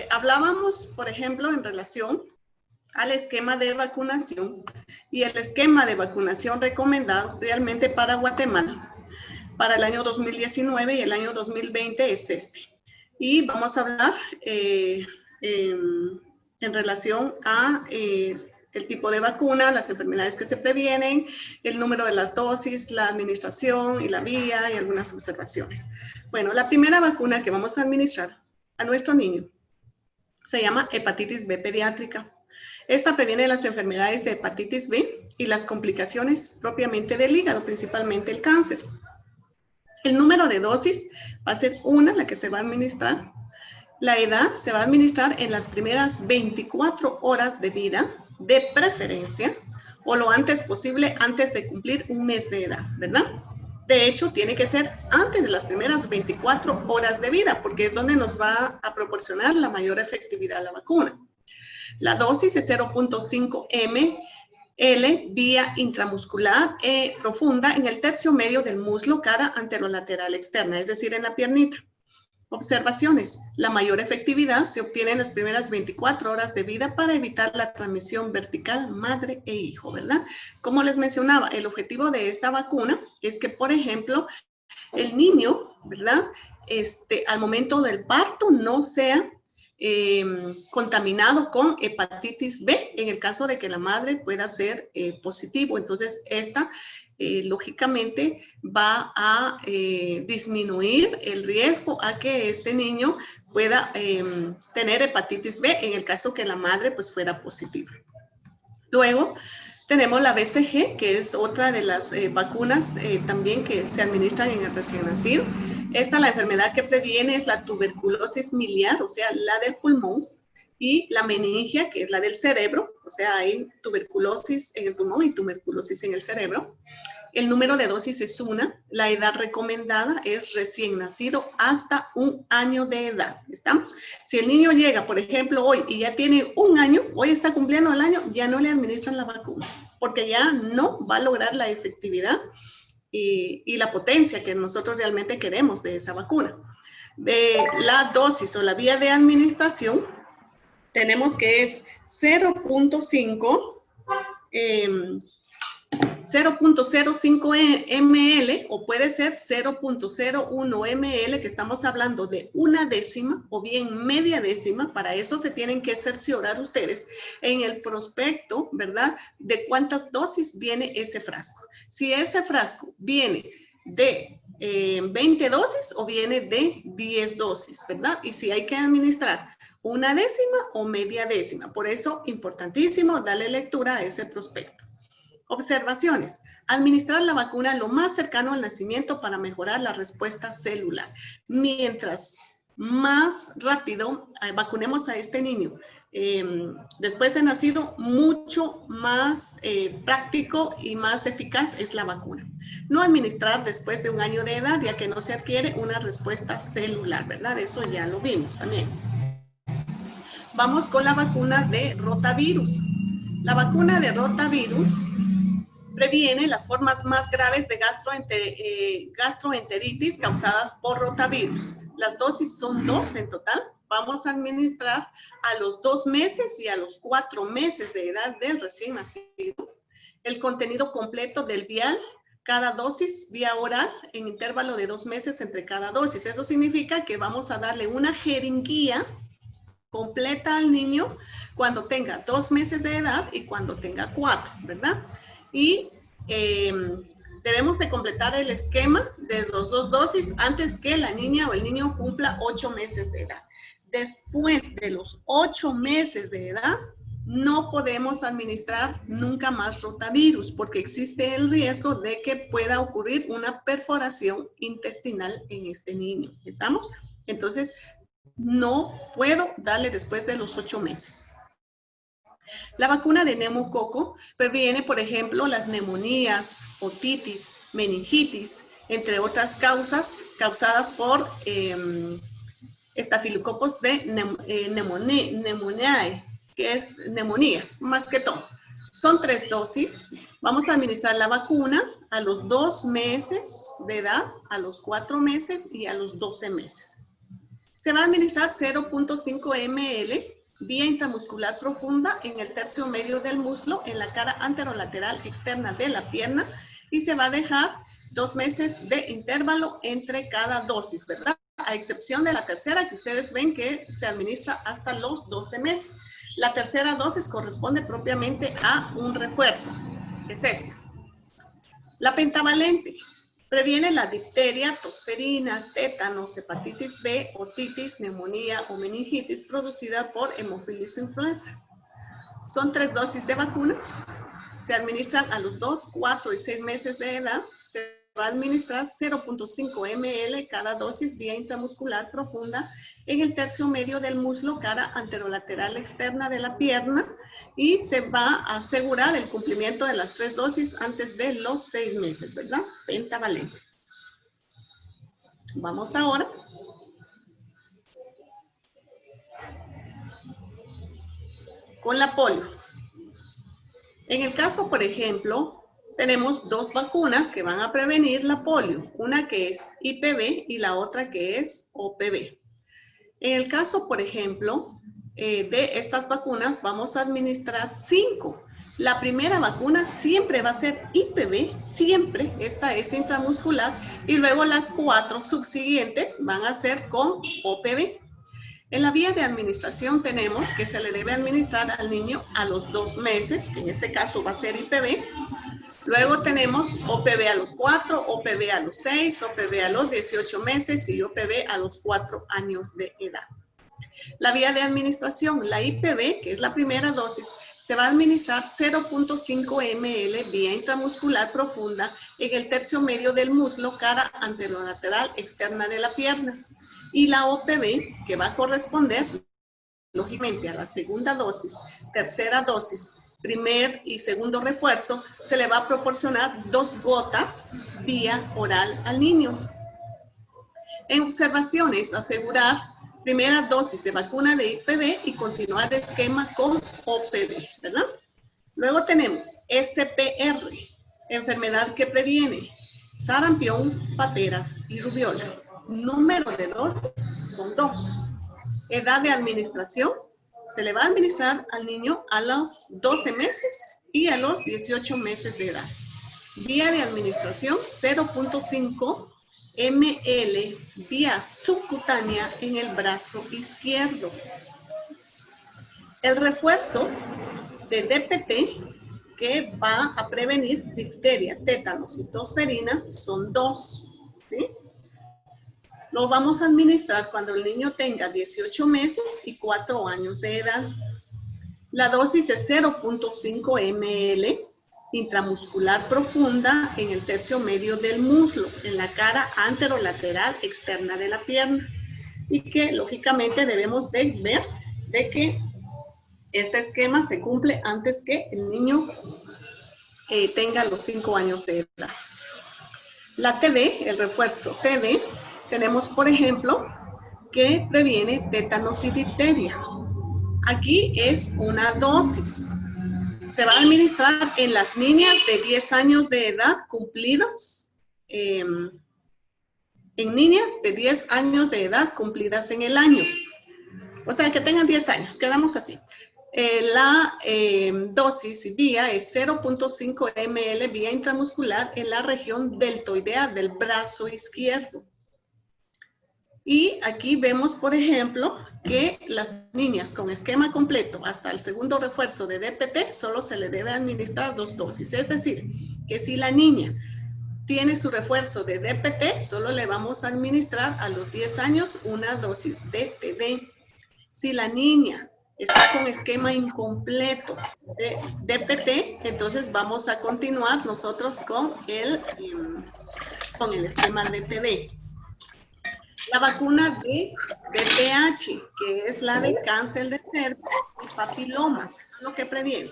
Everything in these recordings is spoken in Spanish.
hablábamos, por ejemplo, en relación al esquema de vacunación y el esquema de vacunación recomendado realmente para Guatemala para el año 2019 y el año 2020 es este. Y vamos a hablar en relación a el tipo de vacuna, las enfermedades que se previenen, el número de las dosis, la administración y la vía y algunas observaciones. Bueno, la primera vacuna que vamos a administrar a nuestro niño se llama hepatitis B pediátrica. Esta previene las enfermedades de hepatitis B y las complicaciones propiamente del hígado, principalmente el cáncer. El número de dosis va a ser una, la que se va a administrar. La edad se va a administrar en las primeras 24 horas de vida, de preferencia, o lo antes posible, antes de cumplir un mes de edad, ¿verdad? De hecho, tiene que ser antes de las primeras 24 horas de vida, porque es donde nos va a proporcionar la mayor efectividad la vacuna. La dosis es 0.5 ml vía intramuscular profunda en el tercio medio del muslo, cara anterolateral externa, es decir, en la piernita. Observaciones. La mayor efectividad se obtiene en las primeras 24 horas de vida para evitar la transmisión vertical madre e hijo, ¿verdad? Como les mencionaba, el objetivo de esta vacuna es que, por ejemplo, el niño, ¿verdad? Al momento del parto no sea contaminado con hepatitis B, en el caso de que la madre pueda ser positivo. Entonces, lógicamente va a disminuir el riesgo a que este niño pueda tener hepatitis B en el caso que la madre pues fuera positiva. Luego tenemos la BCG, que es otra de las vacunas también que se administran en el recién nacido. La enfermedad que previene es la tuberculosis miliar, o sea, la del pulmón, y la meningia, que es la del cerebro, o sea, hay tuberculosis en el pulmón y tuberculosis en el cerebro. El número de dosis es una. La edad recomendada es recién nacido hasta 1 año de edad. ¿Estamos? Si el niño llega, por ejemplo, hoy y ya tiene 1 año, hoy está cumpliendo el año, ya no le administran la vacuna, porque ya no va a lograr la efectividad y la potencia que nosotros realmente queremos de esa vacuna. La dosis o la vía de administración tenemos que es 0.05 ml o puede ser 0.01 ml, que estamos hablando de 1/10 o bien media décima. Para eso se tienen que cerciorar ustedes en el prospecto, ¿verdad? De cuántas dosis viene ese frasco. Si ese frasco viene de 20 dosis o viene de 10 dosis, ¿verdad? Y si hay que administrar 1/10 o media décima. Por eso, importantísimo darle lectura a ese prospecto. Observaciones. Administrar la vacuna lo más cercano al nacimiento para mejorar la respuesta celular. Mientras más rápido vacunemos a este niño después de nacido, mucho más práctico y más eficaz es la vacuna. No administrar después de 1 año de edad, ya que no se adquiere una respuesta celular, ¿verdad? Eso ya lo vimos también. Vamos con la vacuna de rotavirus. La vacuna de rotavirus previene las formas más graves de gastroenteritis causadas por rotavirus. Las dosis son 2 en total. Vamos a administrar a los 2 meses y a los 4 meses de edad del recién nacido. El contenido completo del vial, cada dosis vía oral en intervalo de 2 meses entre cada dosis. Eso significa que vamos a darle una jeringuilla completa al niño cuando tenga 2 meses de edad y cuando tenga 4, ¿verdad? Y debemos de completar el esquema de los 2 dosis antes que la niña o el niño cumpla 8 meses de edad. Después de los 8 meses de edad, no podemos administrar nunca más rotavirus porque existe el riesgo de que pueda ocurrir una perforación intestinal en este niño. ¿Estamos? Entonces, no puedo darle después de los 8 meses. La vacuna de neumococo previene, por ejemplo, las neumonías, otitis, meningitis, entre otras causas causadas por estafilococos de pneumoniae, que es neumonías, más que todo. Son 3 dosis. Vamos a administrar la vacuna a los 2 meses de edad, a los 4 meses y a los 12 meses. Se va a administrar 0.5 ml vía intramuscular profunda en el tercio medio del muslo, en la cara anterolateral externa de la pierna, y se va a dejar 2 meses de intervalo entre cada dosis, ¿verdad? A excepción de la tercera, que ustedes ven que se administra hasta los 12 meses. La tercera dosis corresponde propiamente a un refuerzo, que es esta. La pentavalente previene la difteria, tosferina, tétanos, hepatitis B, otitis, neumonía o meningitis producida por hemofilis influenza. Son 3 dosis de vacuna. Se administran a los 2, 4 y 6 meses de edad. Se va a administrar 0.5 ml cada dosis vía intramuscular profunda en el tercio medio del muslo, cara anterolateral externa de la pierna, y se va a asegurar el cumplimiento de las 3 dosis antes de los 6 meses, ¿verdad? Pentavalente. Vamos ahora con la polio. En el caso, por ejemplo, tenemos 2 vacunas que van a prevenir la polio, una que es IPV y la otra que es OPV. En el caso, por ejemplo, de estas vacunas, vamos a administrar 5. La primera vacuna siempre va a ser IPV, siempre, esta es intramuscular, y luego las 4 subsiguientes van a ser con OPV. En la vía de administración tenemos que se le debe administrar al niño a los 2 meses, que en este caso va a ser IPV. Luego tenemos OPV a los 4, OPV a los 6, OPV a los 18 meses y OPV a los 4 años de edad. La vía de administración, la IPV, que es la primera dosis, se va a administrar 0.5 ml vía intramuscular profunda en el tercio medio del muslo, cara anterolateral externa de la pierna. Y la OPV, que va a corresponder, lógicamente, a la segunda dosis, tercera dosis, primer y segundo refuerzo, se le va a proporcionar 2 gotas vía oral al niño. En observaciones, asegurar primera dosis de vacuna de IPV y continuar el esquema con OPV, ¿verdad? Luego tenemos SPR, enfermedad que previene sarampión, paperas y rubiola. Número de dosis son 2. Edad de administración, se le va a administrar al niño a los 12 meses y a los 18 meses de edad. Vía de administración 0.5 ml vía subcutánea en el brazo izquierdo. El refuerzo de DPT que va a prevenir difteria, tétanos y tosferina son 2. ¿Sí? Lo vamos a administrar cuando el niño tenga 18 meses y 4 años de edad. La dosis es 0.5 ml intramuscular profunda en el tercio medio del muslo, en la cara anterolateral externa de la pierna. Y que lógicamente debemos de ver de que este esquema se cumple antes que el niño tenga los 5 años de edad. La TD, el refuerzo TD, tenemos por ejemplo que previene tétanos y difteria. Aquí es una dosis. Se va a administrar en las niñas de 10 años de edad cumplidos, en niñas de 10 años de edad cumplidas en el año. O sea, que tengan 10 años, quedamos así. La dosis vía es 0.5 ml vía intramuscular en la región deltoidea del brazo izquierdo. Y aquí vemos, por ejemplo, que las niñas con esquema completo hasta el segundo refuerzo de DPT solo se le debe administrar 2 dosis. Es decir, que si la niña tiene su refuerzo de DPT, solo le vamos a administrar a los 10 años una dosis de TD. Si la niña está con esquema incompleto de DPT, entonces vamos a continuar nosotros con el esquema de TD. La vacuna de VPH, que es la de cáncer de cervix y papilomas, eso es lo que previene.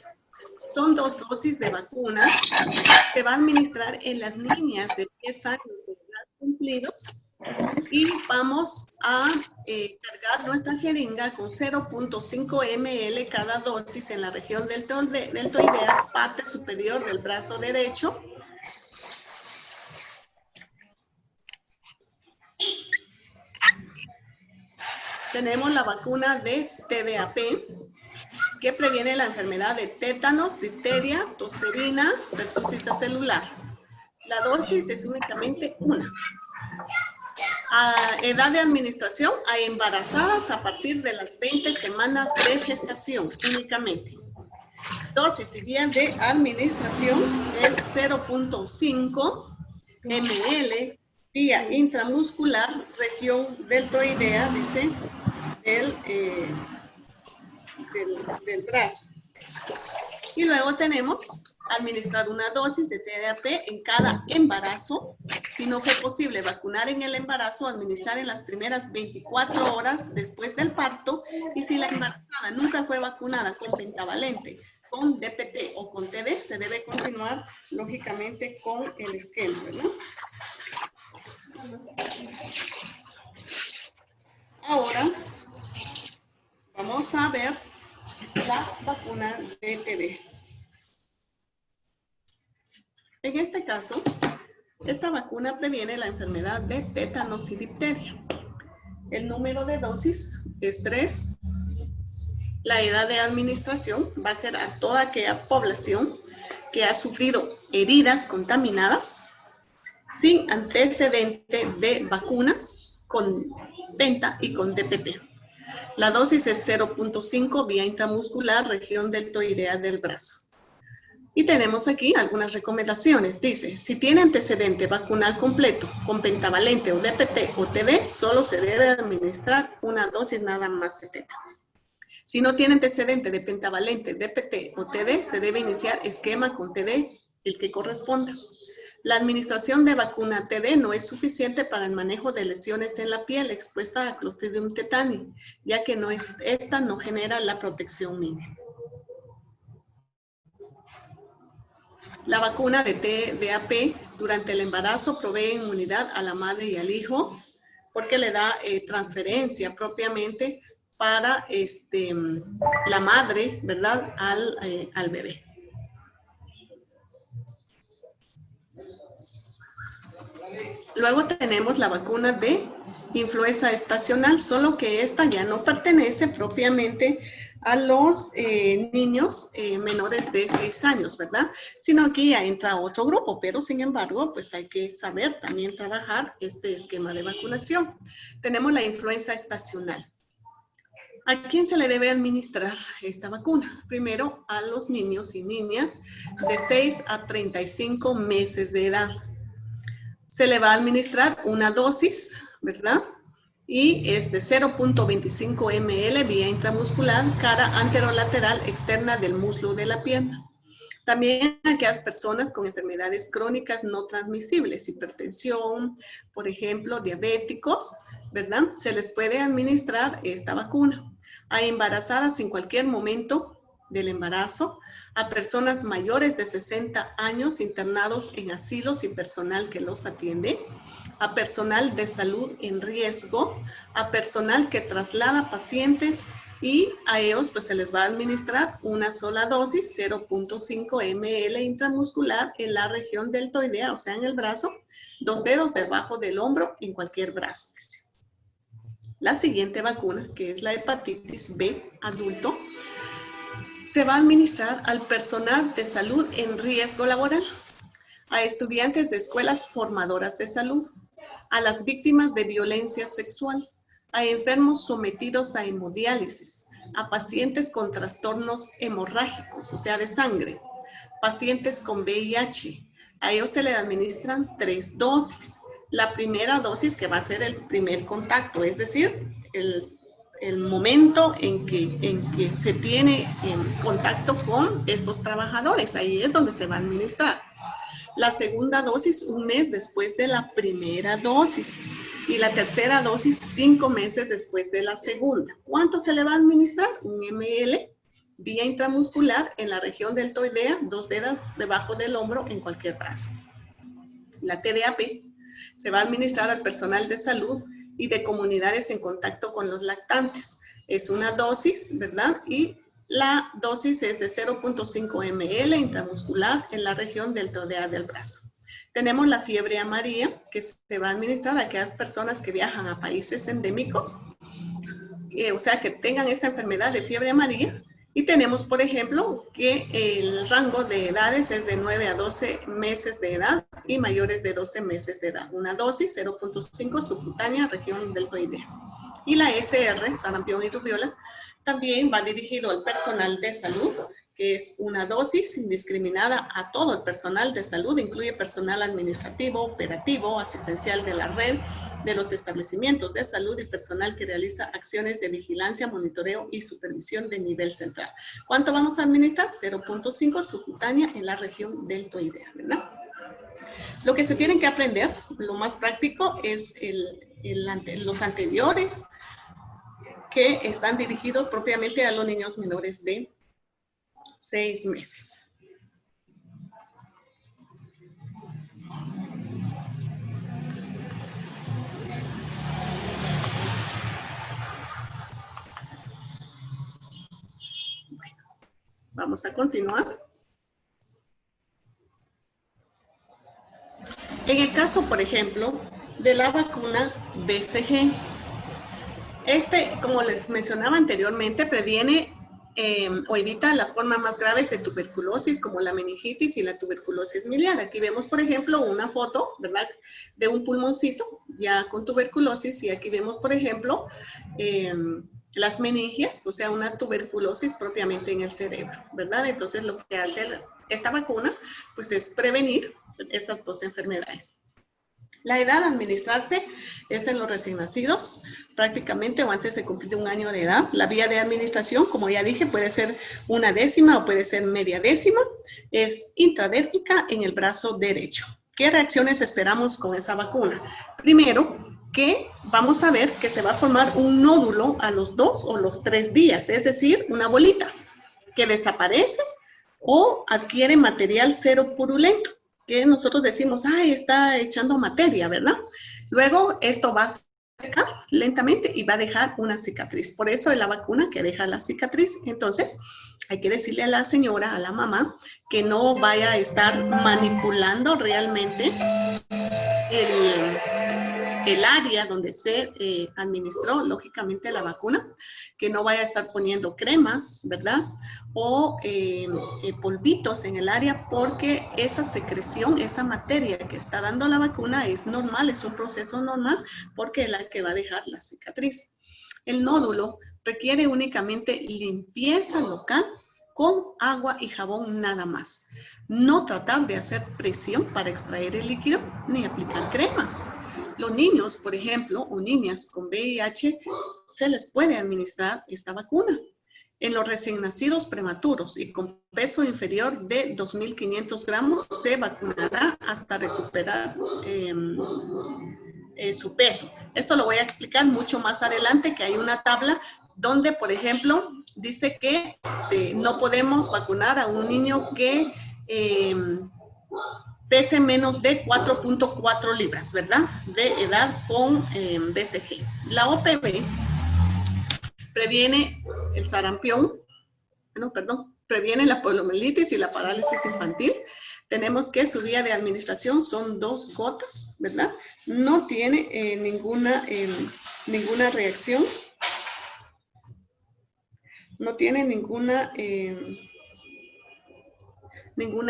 Son 2 dosis de vacunas. Se va a administrar en las niñas de 10 años de edad cumplidos. Y vamos a cargar nuestra jeringa con 0.5 ml cada dosis en la región deltoidea, parte superior del brazo derecho. tenemos la vacuna de TDAP, que previene la enfermedad de tétanos, difteria, tosferina, pertusis celular. La dosis es únicamente una. A edad de administración a embarazadas a partir de las 20 semanas de gestación únicamente. Dosis y vía de administración es 0.5 ml vía intramuscular, región deltoidea, dice, del brazo. Y luego tenemos administrar una dosis de TDAP en cada embarazo. Si no fue posible vacunar en el embarazo, administrar en las primeras 24 horas después del parto. Y si la embarazada nunca fue vacunada con pentavalente, con DPT o con TD, se debe continuar lógicamente con el esquema, ¿no? Ahora vamos a ver la vacuna de TD. En este caso, esta vacuna previene la enfermedad de tétanos y difteria. El número de dosis es 3. La edad de administración va a ser a toda aquella población que ha sufrido heridas contaminadas sin antecedente de vacunas con penta y con DPT. La dosis es 0.5 vía intramuscular, región deltoidea del brazo. Y tenemos aquí algunas recomendaciones. Dice, si tiene antecedente vacunal completo con pentavalente o DPT o TD, solo se debe administrar una dosis nada más de tétanos. Si no tiene antecedente de pentavalente, DPT o TD, se debe iniciar esquema con TD, el que corresponda. La administración de vacuna TD no es suficiente para el manejo de lesiones en la piel expuesta a Clostridium tetani, ya que esta no genera la protección mínima. La vacuna de TDAP durante el embarazo provee inmunidad a la madre y al hijo porque le da transferencia propiamente para la madre, ¿verdad?, al bebé. Luego tenemos la vacuna de influenza estacional, solo que esta ya no pertenece propiamente a los niños menores de 6 años, ¿verdad? Sino que ya entra otro grupo, pero sin embargo, pues hay que saber también trabajar este esquema de vacunación. Tenemos la influenza estacional. ¿A quién se le debe administrar esta vacuna? Primero, a los niños y niñas de 6 a 35 meses de edad. Se le va a administrar una dosis, ¿verdad? Y es de 0.25 ml vía intramuscular, cara anterolateral externa del muslo de la pierna. También a aquellas personas con enfermedades crónicas no transmisibles, hipertensión, por ejemplo, diabéticos, ¿verdad? Se les puede administrar esta vacuna. A embarazadas en cualquier momento del embarazo, a personas mayores de 60 años internados en asilos y personal que los atiende, a personal de salud en riesgo, a personal que traslada pacientes y a ellos pues se les va a administrar una sola dosis, 0.5 ml intramuscular en la región deltoidea, o sea en el brazo, 2 dedos debajo del hombro en cualquier brazo. La siguiente vacuna, que es la hepatitis B adulto, se va a administrar al personal de salud en riesgo laboral, a estudiantes de escuelas formadoras de salud, a las víctimas de violencia sexual, a enfermos sometidos a hemodiálisis, a pacientes con trastornos hemorrágicos, o sea, de sangre, pacientes con VIH. A ellos se le administran 3 dosis. La primera dosis, que va a ser el primer contacto, es decir, el momento en que se tiene contacto con estos trabajadores. Ahí es donde se va a administrar. La segunda dosis 1 mes después de la primera dosis. Y la tercera dosis 5 meses después de la segunda. ¿Cuánto se le va a administrar? 1 ml vía intramuscular en la región deltoidea, 2 dedos debajo del hombro en cualquier brazo. La TDAP se va a administrar al personal de salud y de comunidades en contacto con los lactantes. Es una dosis, ¿verdad? Y la dosis es de 0.5 ml intramuscular en la región deltoidea del brazo. Tenemos la fiebre amarilla, que se va a administrar a aquellas personas que viajan a países endémicos o sea, que tengan esta enfermedad de fiebre amarilla. Y tenemos, por ejemplo, que el rango de edades es de 9 a 12 meses de edad y mayores de 12 meses de edad. Una dosis 0.5 subcutánea, región deltoidea. Y la SR, sarampión y rubiola, también va dirigido al personal de salud, que es una dosis indiscriminada a todo el personal de salud, incluye personal administrativo, operativo, asistencial de la red, de los establecimientos de salud y personal que realiza acciones de vigilancia, monitoreo y supervisión de nivel central. ¿Cuánto vamos a administrar? 0.5 subcutánea en la región deltoidea, ¿verdad? Lo que se tienen que aprender, lo más práctico, es los anteriores, que están dirigidos propiamente a los niños menores de 6 meses. Bueno, vamos a continuar. En el caso, por ejemplo, de la vacuna BCG, como les mencionaba anteriormente, previene o evita las formas más graves de tuberculosis, como la meningitis y la tuberculosis miliar. Aquí vemos, por ejemplo, una foto, ¿verdad?, de un pulmoncito ya con tuberculosis, y aquí vemos, por ejemplo, las meningias, o sea, una tuberculosis propiamente en el cerebro, ¿verdad? Entonces, lo que hace esta vacuna, pues, es prevenir estas dos enfermedades. La edad a administrarse es en los recién nacidos, prácticamente o antes de cumplir 1 año de edad. La vía de administración, como ya dije, puede ser 1/10 o puede ser media décima. Es intradérmica en el brazo derecho. ¿Qué reacciones esperamos con esa vacuna? Primero, que vamos a ver que se va a formar un nódulo a los 2 o los 3 días, es decir, una bolita que desaparece o adquiere material cero purulento, que nosotros decimos, ay, está echando materia, ¿verdad? Luego esto va a secar lentamente y va a dejar una cicatriz. Por eso es la vacuna que deja la cicatriz. Entonces, hay que decirle a la señora, a la mamá, que no vaya a estar manipulando realmente el área donde se administró, lógicamente, la vacuna, que no vaya a estar poniendo cremas, ¿verdad?, o polvitos en el área, porque esa secreción, esa materia que está dando la vacuna es normal, es un proceso normal, porque es la que va a dejar la cicatriz. El nódulo requiere únicamente limpieza local con agua y jabón nada más. No tratar de hacer presión para extraer el líquido, ni aplicar cremas. Los niños, por ejemplo, o niñas con VIH, se les puede administrar esta vacuna. En los recién nacidos prematuros y con peso inferior de 2.500 gramos, se vacunará hasta recuperar su peso. Esto lo voy a explicar mucho más adelante, que hay una tabla donde, por ejemplo, dice que no podemos vacunar a un niño que pese menos de 4.4 libras, ¿verdad?, de edad con BCG. La OPV previene el sarampión, previene la poliomielitis y la parálisis infantil. Tenemos que su vía de administración son 2 gotas, ¿verdad? No tiene ninguna reacción. No tiene ninguna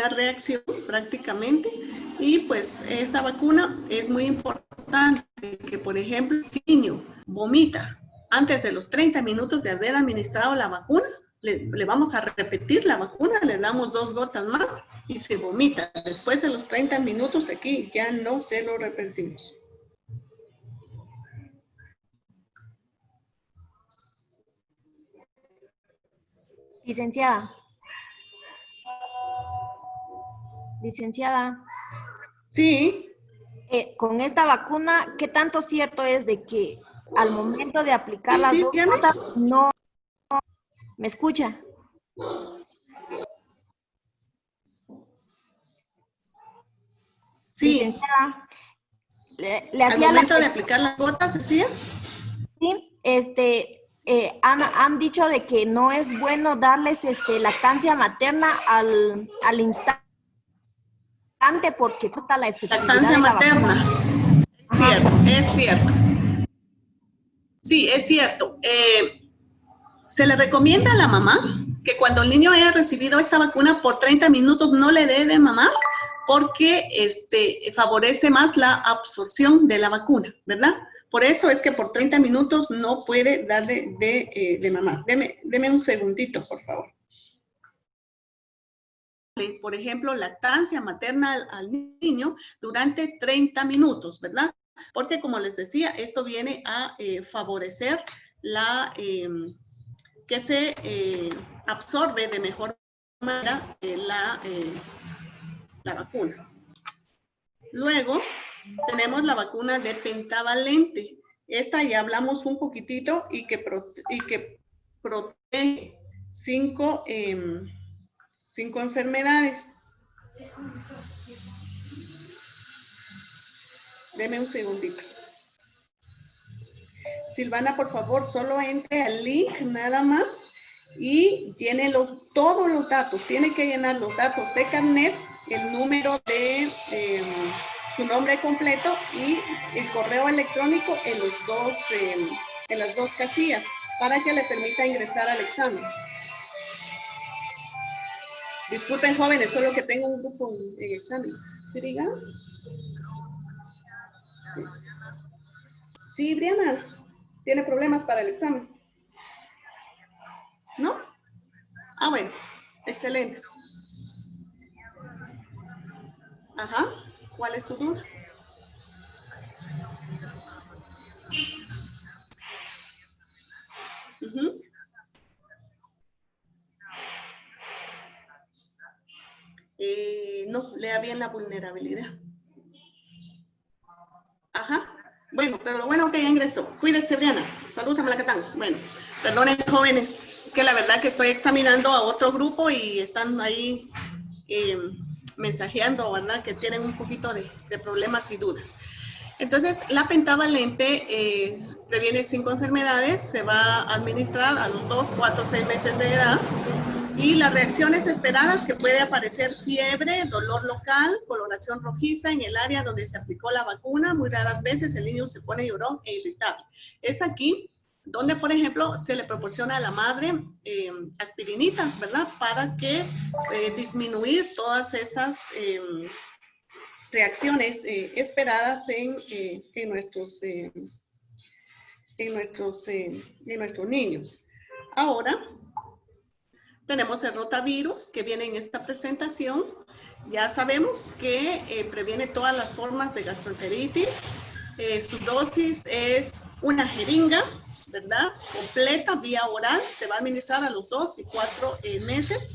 reacción prácticamente. Y pues esta vacuna es muy importante que, por ejemplo, si el niño vomita antes de los 30 minutos de haber administrado la vacuna, le vamos a repetir la vacuna, le damos 2 gotas más y se vomita. Después de los 30 minutos aquí ya no se lo repetimos. Licenciada. Licenciada. Sí. Con esta vacuna, ¿qué tanto cierto es de que al momento de aplicar las 2 dígame. gotas no... ¿Me escucha? Sí. Licenciada, le al hacía momento de aplicar las gotas, ¿decía? Sí, han dicho de que no es bueno darles lactancia materna al instante porque corta la efectividad Lactancia de la materna. vacuna. Cierto, es cierto. Sí, es cierto. Se le recomienda a la mamá que cuando el niño haya recibido esta vacuna por 30 minutos no le dé de mamar porque favorece más la absorción de la vacuna, ¿verdad? Por eso es que por 30 minutos no puede darle de mamar. Deme un segundito, por favor. Por ejemplo, lactancia materna al niño durante 30 minutos, ¿verdad? Porque como les decía, esto viene a favorecer que se absorbe de mejor manera la vacuna. Luego tenemos la vacuna de pentavalente. Esta ya hablamos un poquitito y que protege 5 enfermedades. Deme un segundito. Silvana, por favor, solo entre al link nada más y llene todos los datos. Tiene que llenar los datos de carnet, el número de su nombre completo y el correo electrónico en las dos casillas para que le permita ingresar al examen. Disculpen, jóvenes, solo que tengo un grupo en examen. ¿Sí, diga? Sí. Sí, Briana. ¿Tiene problemas para el examen? ¿No? Ah, bueno. Excelente. Ajá. ¿Cuál es su duda? No, lea bien la vulnerabilidad. Ajá. Bueno, pero lo bueno que ya ingresó. Cuídese, Briana. Saludos a Malacatán. Bueno, perdonen, jóvenes. Es que la verdad que estoy examinando a otro grupo y están ahí mensajeando, ¿verdad? Que tienen un poquito de problemas y dudas. Entonces, la pentavalente previene 5 enfermedades. Se va a administrar a los 2, 4, 6 meses de edad. Y las reacciones esperadas que puede aparecer fiebre, dolor local, coloración rojiza en el área donde se aplicó la vacuna. Muy raras veces el niño se pone llorón e irritable. Es aquí donde, por ejemplo, se le proporciona a la madre aspirinitas, ¿verdad? Para que disminuir todas esas reacciones esperadas en nuestros niños. Ahora tenemos el rotavirus que viene en esta presentación. Ya sabemos que previene todas las formas de gastroenteritis. Su dosis es una jeringa, ¿verdad? Completa, vía oral. Se va a administrar a los 2 y 4 meses.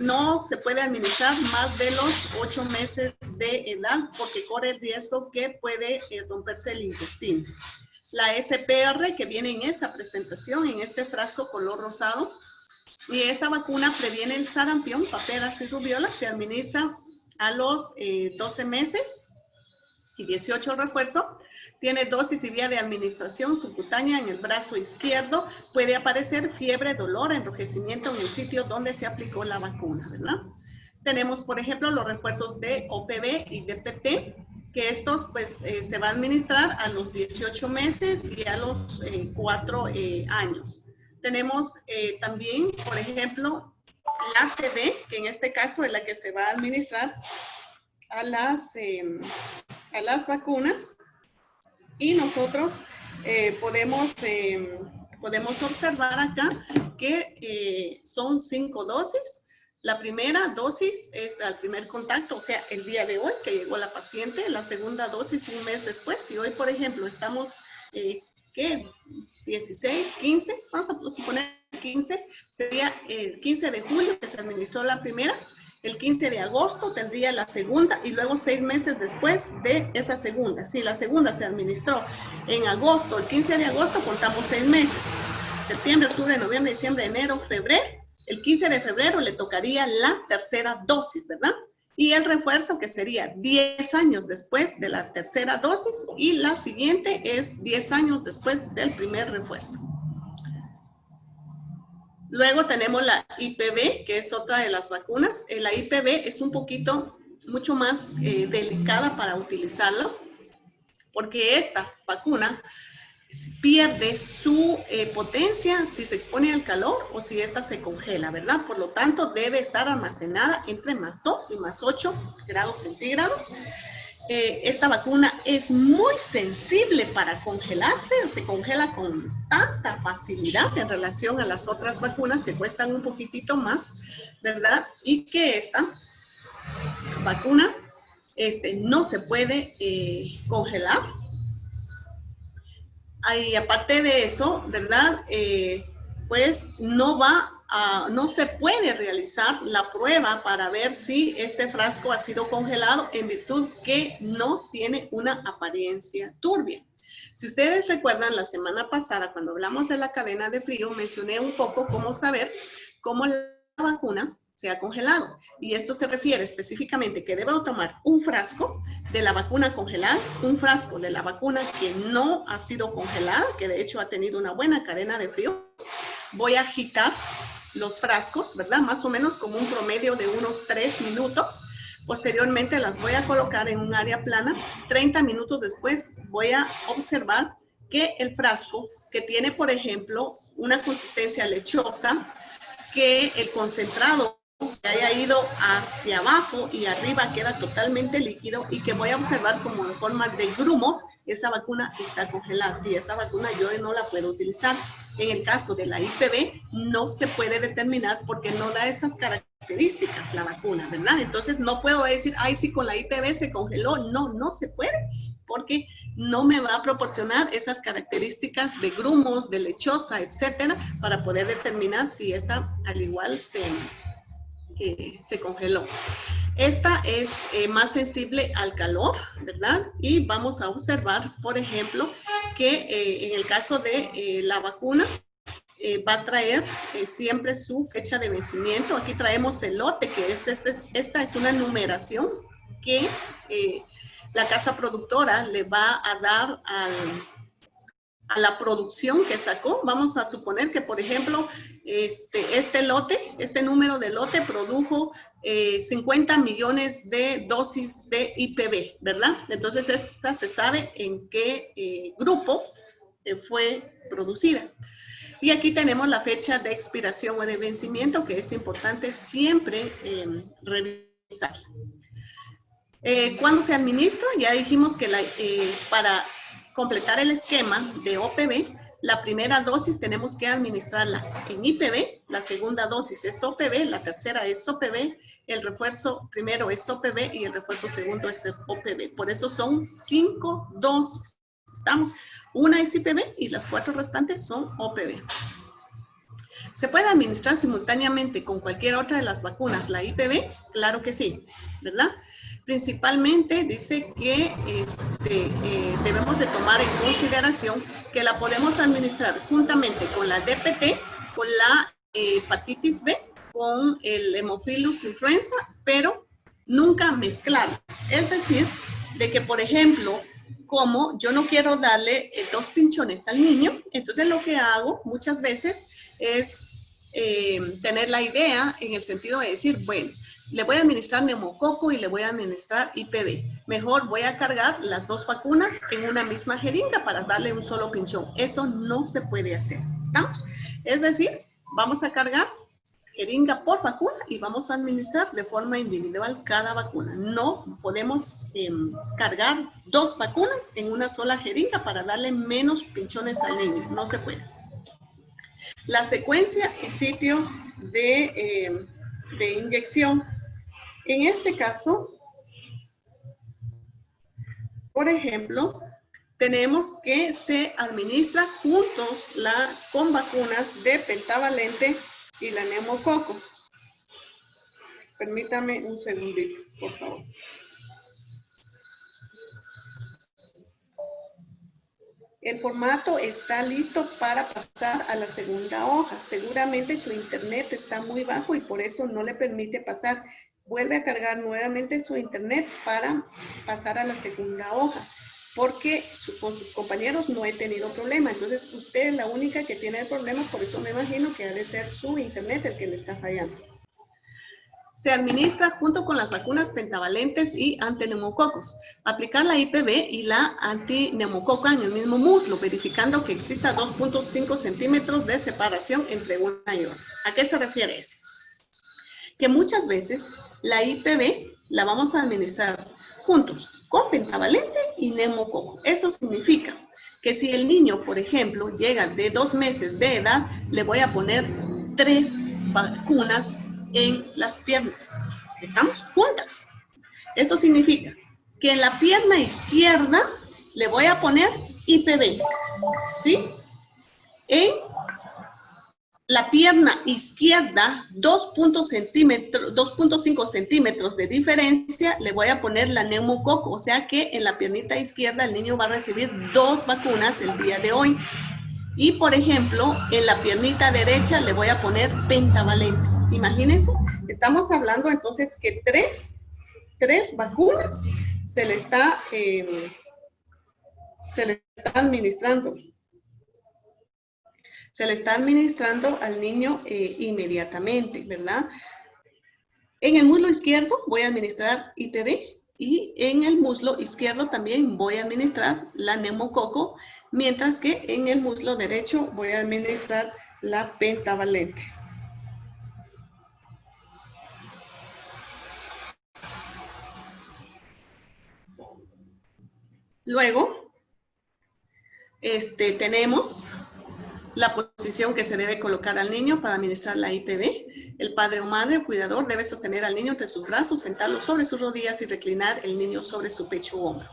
No se puede administrar más de los 8 meses de edad porque corre el riesgo que puede romperse el intestino. La SPR que viene en esta presentación, en este frasco color rosado, y esta vacuna previene el sarampión, paperas y rubiola. Se administra a los 12 meses y 18 refuerzo. Tiene dosis y vía de administración subcutánea en el brazo izquierdo. Puede aparecer fiebre, dolor, enrojecimiento en el sitio donde se aplicó la vacuna, ¿verdad? Tenemos, por ejemplo, los refuerzos de OPV y DPT, que estos pues se van a administrar a los 18 meses y a los 4 años. Tenemos también, por ejemplo, la TD, que en este caso es la que se va a administrar a las vacunas. Y nosotros podemos observar acá que son 5 dosis. La primera dosis es al primer contacto, o sea, el día de hoy que llegó la paciente. La segunda dosis un mes después. Si hoy, por ejemplo, estamos... ¿qué? 16, 15, vamos a suponer 15, sería el 15 de julio que se administró la primera, el 15 de agosto tendría la segunda y luego 6 meses después de esa segunda. Si la segunda se administró en agosto, el 15 de agosto contamos 6 meses, septiembre, octubre, noviembre, diciembre, enero, febrero, el 15 de febrero le tocaría la tercera dosis, ¿verdad? Y el refuerzo que sería 10 años después de la tercera dosis y la siguiente es 10 años después del primer refuerzo. Luego tenemos la IPV, que es otra de las vacunas. La IPV es un poquito, mucho más delicada para utilizarla, porque esta vacuna pierde su potencia si se expone al calor o si ésta se congela, ¿verdad? Por lo tanto, debe estar almacenada entre +2 y +8 grados centígrados. Esta vacuna es muy sensible para congelarse, se congela con tanta facilidad en relación a las otras vacunas que cuestan un poquitito más, ¿verdad? Y que esta vacuna no se puede congelar. Y aparte de eso, ¿verdad? Pues no se puede realizar la prueba para ver si este frasco ha sido congelado en virtud que no tiene una apariencia turbia. Si ustedes recuerdan, la semana pasada, cuando hablamos de la cadena de frío, mencioné un poco cómo saber cómo la vacuna se ha congelado. Y esto se refiere específicamente que debo tomar un frasco de la vacuna congelada, un frasco de la vacuna que no ha sido congelada, que de hecho ha tenido una buena cadena de frío. Voy a agitar los frascos, ¿verdad? Más o menos como un promedio de unos 3 minutos. Posteriormente las voy a colocar en un área plana. 30 minutos después voy a observar que el frasco, que tiene, por ejemplo, una consistencia lechosa, que el concentrado que haya ido hacia abajo y arriba queda totalmente líquido y que voy a observar como en forma de grumos, esa vacuna está congelada y esa vacuna yo no la puedo utilizar. En el caso de la IPV no se puede determinar porque no da esas características la vacuna, ¿verdad? Entonces no puedo decir, ay, sí, con la IPV se congeló. No, no se puede porque no me va a proporcionar esas características de grumos, de lechosa, etcétera, para poder determinar si esta al igual se congeló. Esta es más sensible al calor, ¿verdad? Y vamos a observar, por ejemplo, que en el caso de la vacuna, va a traer siempre su fecha de vencimiento. Aquí traemos el lote, que es esta es una numeración que la casa productora le va a dar a la producción que sacó. Vamos a suponer que, por ejemplo, este número de lote produjo 50 millones de dosis de IPV, ¿verdad? Entonces, esta se sabe en qué grupo fue producida. Y aquí tenemos la fecha de expiración o de vencimiento, que es importante siempre revisar. ¿Cuándo se administra? Ya dijimos que para completar el esquema de OPV, la primera dosis tenemos que administrarla en IPV, la segunda dosis es OPV, la tercera es OPV, el refuerzo primero es OPV y el refuerzo segundo es OPV. Por eso son 5 dosis. Estamos, una es IPV y las 4 restantes son OPV. ¿Se puede administrar simultáneamente con cualquier otra de las vacunas la IPV? Claro que sí, ¿verdad? Principalmente dice que debemos de tomar en consideración que la podemos administrar juntamente con la DPT, con la hepatitis B, con el Haemophilus influenza, pero nunca mezclarlas. Es decir, de que, por ejemplo, como yo no quiero darle 2 pinchones al niño, entonces lo que hago muchas veces es tener la idea en el sentido de decir, bueno, le voy a administrar neumococo y le voy a administrar IPV. Mejor voy a cargar las 2 vacunas en una misma jeringa para darle un solo pinchón. Eso no se puede hacer, ¿estamos? Es decir, vamos a cargar jeringa por vacuna y vamos a administrar de forma individual cada vacuna. No podemos cargar 2 vacunas en una sola jeringa para darle menos pinchones al niño. No se puede. La secuencia y sitio de inyección. En este caso, por ejemplo, tenemos que se administra juntos con vacunas de pentavalente y la neumococo. Permítame un segundito, por favor. El formato está listo para pasar a la segunda hoja. Seguramente su internet está muy bajo y por eso no le permite pasar. Vuelve a cargar nuevamente su internet para pasar a la segunda hoja, porque con sus compañeros no he tenido problema. Entonces, usted es la única que tiene el problema, por eso me imagino que ha de ser su internet el que le está fallando. se administra junto con las vacunas pentavalentes y antineumococos. Aplicar la IPV y la antineumococca en el mismo muslo, verificando que exista 2.5 centímetros de separación entre una y otra. ¿A qué se refiere eso? Que muchas veces la IPV la vamos a administrar juntos con pentavalente y neumococo. Eso significa que si el niño, por ejemplo, llega de 2 meses de edad, le voy a poner 3 vacunas en las piernas. ¿Estamos juntas? Eso significa que en la pierna izquierda le voy a poner IPV, ¿sí? En la pierna izquierda, 2.5 centímetros de diferencia, le voy a poner la neumococo. O sea que en la piernita izquierda el niño va a recibir 2 vacunas el día de hoy. Y, por ejemplo, en la piernita derecha le voy a poner pentavalente. Imagínense, estamos hablando entonces que 3 vacunas se le está administrando. Se le está administrando al niño inmediatamente, ¿verdad? En el muslo izquierdo voy a administrar IPV y en el muslo izquierdo también voy a administrar la neumococo, mientras que en el muslo derecho voy a administrar la pentavalente. Luego, tenemos la posición que se debe colocar al niño para administrar la IPV. El padre o madre o cuidador debe sostener al niño entre sus brazos, sentarlo sobre sus rodillas y reclinar el niño sobre su pecho u hombro.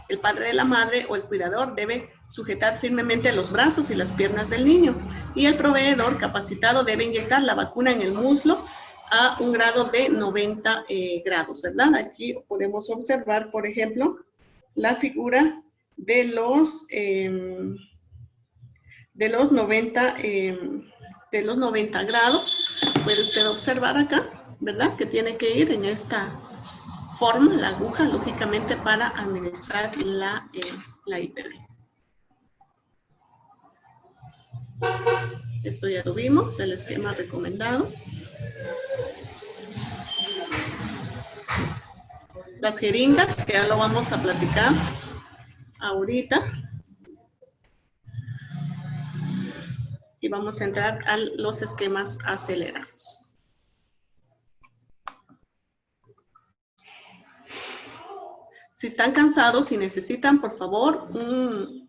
El padre de la madre o el cuidador debe sujetar firmemente los brazos y las piernas del niño. Y el proveedor capacitado debe inyectar la vacuna en el muslo a un grado de 90 grados, ¿verdad? Aquí podemos observar, por ejemplo, la figura de los 90 grados. Puede usted observar acá, ¿verdad? Que tiene que ir en esta forma, la aguja, lógicamente, para administrar la IPV. Esto ya lo vimos, el esquema recomendado. Las jeringas, que ya lo vamos a platicar ahorita. Y vamos a entrar a los esquemas acelerados. Si están cansados y necesitan, por favor, un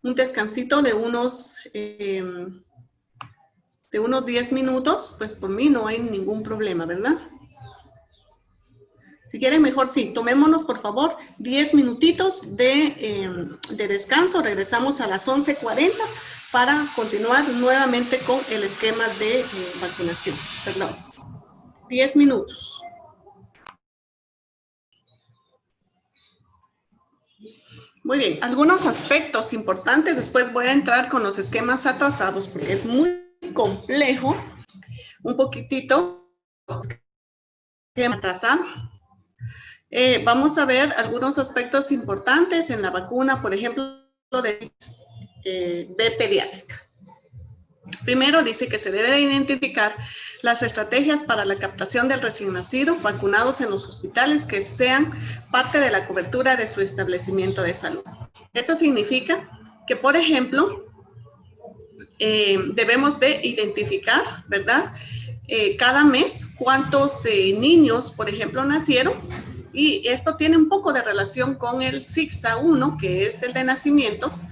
descansito de unos 10 minutos, pues por mí no hay ningún problema, ¿verdad? Si quieren, mejor sí, tomémonos, por favor, 10 minutitos de descanso. Regresamos a las 11:40 para continuar nuevamente con el esquema de vacunación. Perdón. 10 minutos. Muy bien, algunos aspectos importantes. Después voy a entrar con los esquemas atrasados porque es muy complejo. Un poquitito atrasado. Vamos a ver algunos aspectos importantes en la vacuna, por ejemplo, de B pediátrica. Primero dice que se debe de identificar las estrategias para la captación del recién nacido vacunados en los hospitales que sean parte de la cobertura de su establecimiento de salud. Esto significa que, por ejemplo, debemos de identificar, ¿verdad? Cada mes cuántos niños, por ejemplo, nacieron. Y esto tiene un poco de relación con el SIGSA-1, que es el de nacimientos,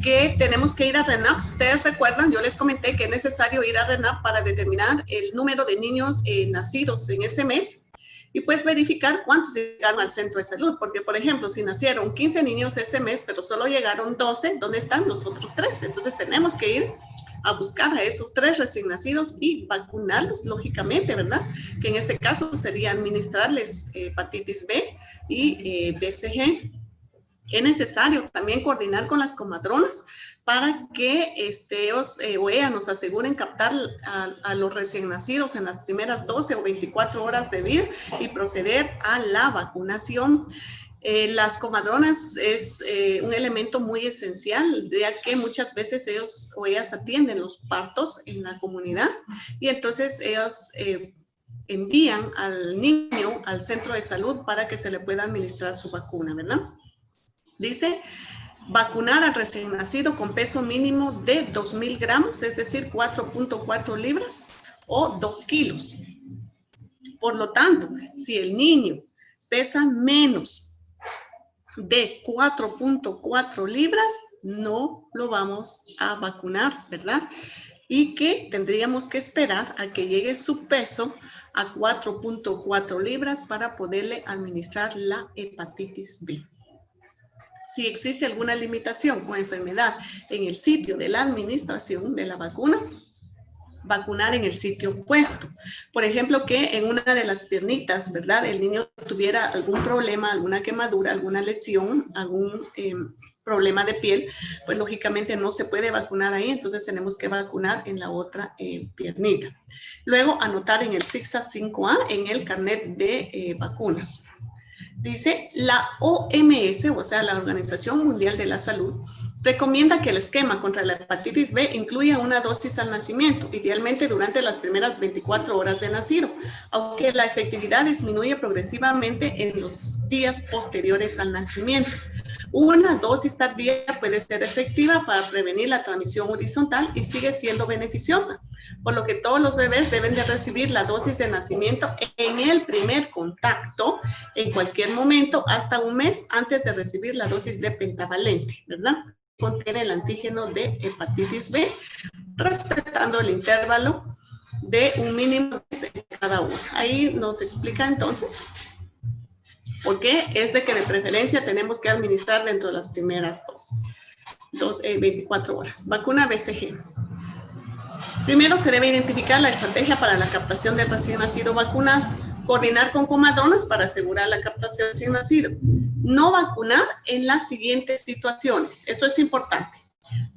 que tenemos que ir a RENAP. Si ustedes recuerdan, yo les comenté que es necesario ir a RENAP para determinar el número de niños nacidos en ese mes y pues verificar cuántos llegaron al centro de salud. Porque, por ejemplo, si nacieron 15 niños ese mes, pero solo llegaron 12, ¿dónde están los otros 3? Entonces tenemos que ir a buscar a esos 3 recién nacidos y vacunarlos, lógicamente, ¿verdad? Que en este caso sería administrarles hepatitis B y BCG. Es necesario también coordinar con las comadronas para que ellos o ellas nos aseguren captar a los recién nacidos en las primeras 12 o 24 horas de vida y proceder a la vacunación. Las comadronas es un elemento muy esencial, ya que muchas veces ellos o ellas atienden los partos en la comunidad y entonces ellos envían al niño al centro de salud para que se le pueda administrar su vacuna, ¿verdad? Dice, vacunar al recién nacido con peso mínimo de 2.000 gramos, es decir, 4.4 libras o 2 kilos. Por lo tanto, si el niño pesa menos de 4.4 libras, no lo vamos a vacunar, ¿verdad? Y que tendríamos que esperar a que llegue su peso a 4.4 libras para poderle administrar la hepatitis B. Si existe alguna limitación o enfermedad en el sitio de la administración de la vacuna, vacunar en el sitio opuesto. Por ejemplo, que en una de las piernitas, ¿verdad? El niño tuviera algún problema, alguna quemadura, alguna lesión, algún problema de piel, pues lógicamente no se puede vacunar ahí, entonces tenemos que vacunar en la otra piernita. Luego, anotar en el SIGSA 5A en el carnet de vacunas. Dice, la OMS, o sea, la Organización Mundial de la Salud, recomienda que el esquema contra la hepatitis B incluya una dosis al nacimiento, idealmente durante las primeras 24 horas de nacido, aunque la efectividad disminuye progresivamente en los días posteriores al nacimiento. Una dosis tardía puede ser efectiva para prevenir la transmisión horizontal y sigue siendo beneficiosa, por lo que todos los bebés deben de recibir la dosis de nacimiento en el primer contacto, en cualquier momento, hasta un mes antes de recibir la dosis de pentavalente, ¿verdad? Contiene el antígeno de hepatitis B, respetando el intervalo de un mínimo de cada uno. Ahí nos explica entonces por qué es de que de preferencia tenemos que administrar dentro de las primeras 24 horas. Vacuna BCG. Primero se debe identificar la estrategia para la captación del recién nacido vacunado. Coordinar con comadronas para asegurar la captación recién nacido. No vacunar en las siguientes situaciones. Esto es importante.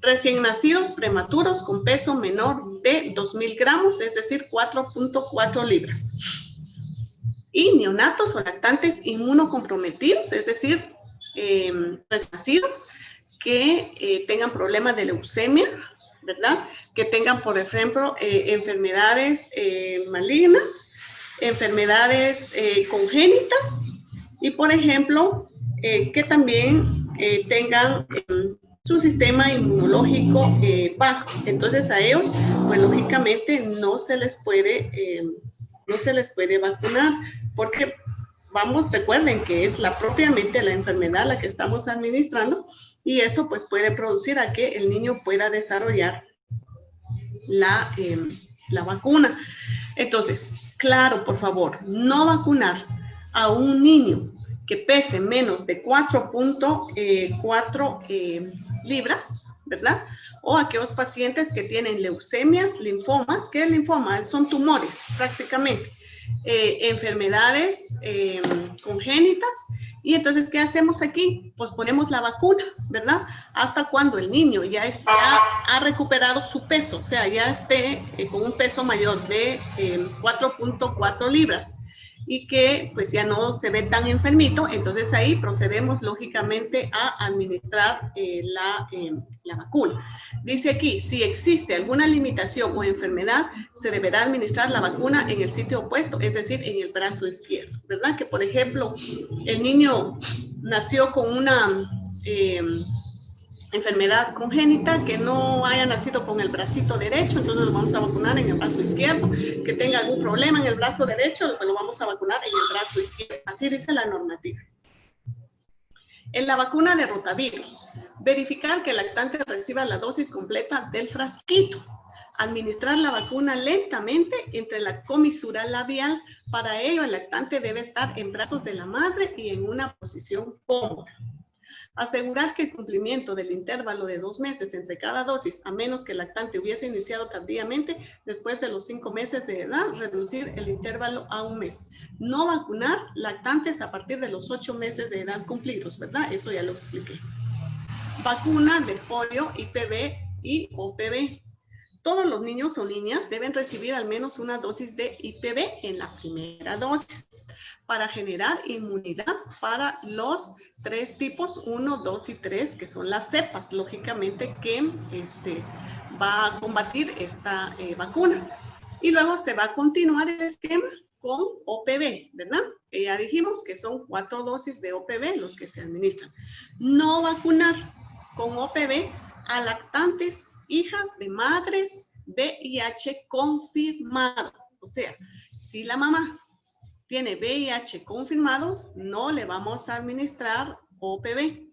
Recién nacidos prematuros con peso menor de 2.000 gramos, es decir, 4.4 libras. Y neonatos o lactantes inmunocomprometidos, es decir, recién nacidos que tengan problemas de leucemia, ¿verdad? Que tengan, por ejemplo, enfermedades malignas, enfermedades congénitas y, por ejemplo, que también tengan su sistema inmunológico bajo. Entonces, a ellos, pues lógicamente no se les puede vacunar porque, recuerden que es propiamente la enfermedad la que estamos administrando y eso pues puede producir a que el niño pueda desarrollar la vacuna. Entonces, claro, por favor, no vacunar a un niño que pese menos de 4.4 libras, ¿verdad? O aquellos pacientes que tienen leucemias, linfomas. ¿Qué es linfoma? Son tumores prácticamente. Enfermedades congénitas. Y entonces, ¿qué hacemos aquí? Pues ponemos la vacuna, ¿verdad? Hasta cuando el niño ya ha recuperado su peso, o sea, ya esté con un peso mayor de 4.4 libras y que pues ya no se ve tan enfermito, entonces ahí procedemos lógicamente a administrar la vacuna. Dice aquí, si existe alguna limitación o enfermedad, se deberá administrar la vacuna en el sitio opuesto, es decir, en el brazo izquierdo, ¿verdad? Que por ejemplo, el niño nació con una enfermedad congénita, que no haya nacido con el bracito derecho, entonces lo vamos a vacunar en el brazo izquierdo. Que tenga algún problema en el brazo derecho, lo vamos a vacunar en el brazo izquierdo. Así dice la normativa. En la vacuna de rotavirus, verificar que el lactante reciba la dosis completa del frasquito. Administrar la vacuna lentamente entre la comisura labial. Para ello, el lactante debe estar en brazos de la madre y en una posición cómoda. Asegurar que el cumplimiento del intervalo de 2 meses entre cada dosis, a menos que el lactante hubiese iniciado tardíamente después de los 5 meses de edad, reducir el intervalo a 1 mes. No vacunar lactantes a partir de los 8 meses de edad cumplidos, ¿verdad? Esto ya lo expliqué. Vacuna de polio, IPV y OPV. Todos los niños o niñas deben recibir al menos una dosis de IPV en la primera dosis para generar inmunidad para los 3 tipos 1, 2 y 3, que son las cepas, lógicamente, que va a combatir esta vacuna. Y luego se va a continuar el esquema con OPV, ¿verdad? Ya dijimos que son 4 dosis de OPV los que se administran. No vacunar con OPV a lactantes, hijas de madres VIH confirmado. O sea, si la mamá tiene VIH confirmado, no le vamos a administrar OPV.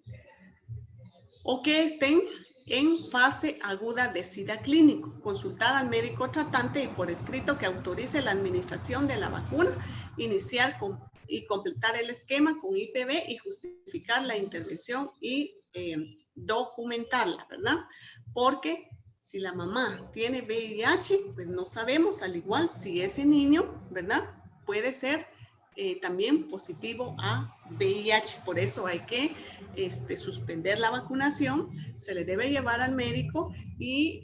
O que estén en fase aguda de SIDA clínico. Consultar al médico tratante y por escrito que autorice la administración de la vacuna, iniciar y completar el esquema con IPV y justificar la intervención y documentarla, ¿verdad? Porque si la mamá tiene VIH, pues no sabemos, al igual si ese niño, ¿verdad? Puede ser también positivo a VIH. Por eso hay que suspender la vacunación, se le debe llevar al médico y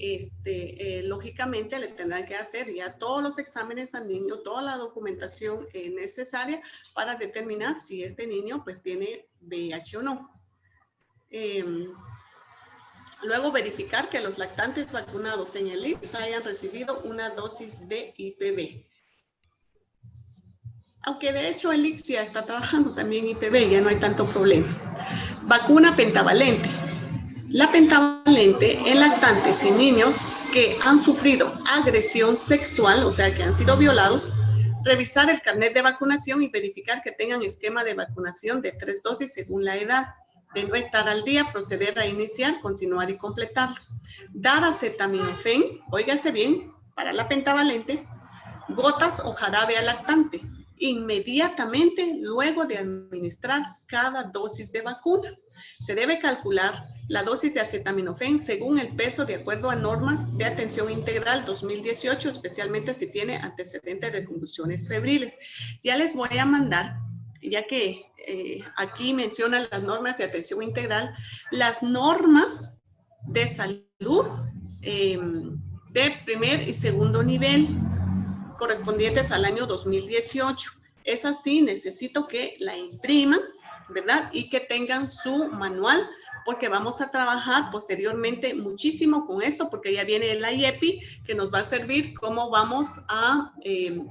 lógicamente le tendrán que hacer ya todos los exámenes al niño, toda la documentación necesaria para determinar si este niño pues tiene VIH o no. Luego verificar que los lactantes vacunados en el IMSS hayan recibido una dosis de IPV. Aunque de hecho el IMSS ya está trabajando también IPV, ya no hay tanto problema. Vacuna pentavalente. La pentavalente en lactantes y niños que han sufrido agresión sexual, o sea que han sido violados, revisar el carnet de vacunación y verificar que tengan esquema de vacunación de 3 dosis según la edad. De no estar al día, proceder a iniciar, continuar y completar. Dar acetaminofén, óigase bien, para la pentavalente, gotas o jarabe al lactante, inmediatamente luego de administrar cada dosis de vacuna. Se debe calcular la dosis de acetaminofén según el peso de acuerdo a normas de atención integral 2018, especialmente si tiene antecedentes de convulsiones febriles. Ya les voy a mandar, ya que aquí mencionan las normas de atención integral, las normas de salud de primer y segundo nivel correspondientes al año 2018. Es así, necesito que la impriman, ¿verdad? Y que tengan su manual, porque vamos a trabajar posteriormente muchísimo con esto, porque ya viene el IEPI, que nos va a servir cómo vamos a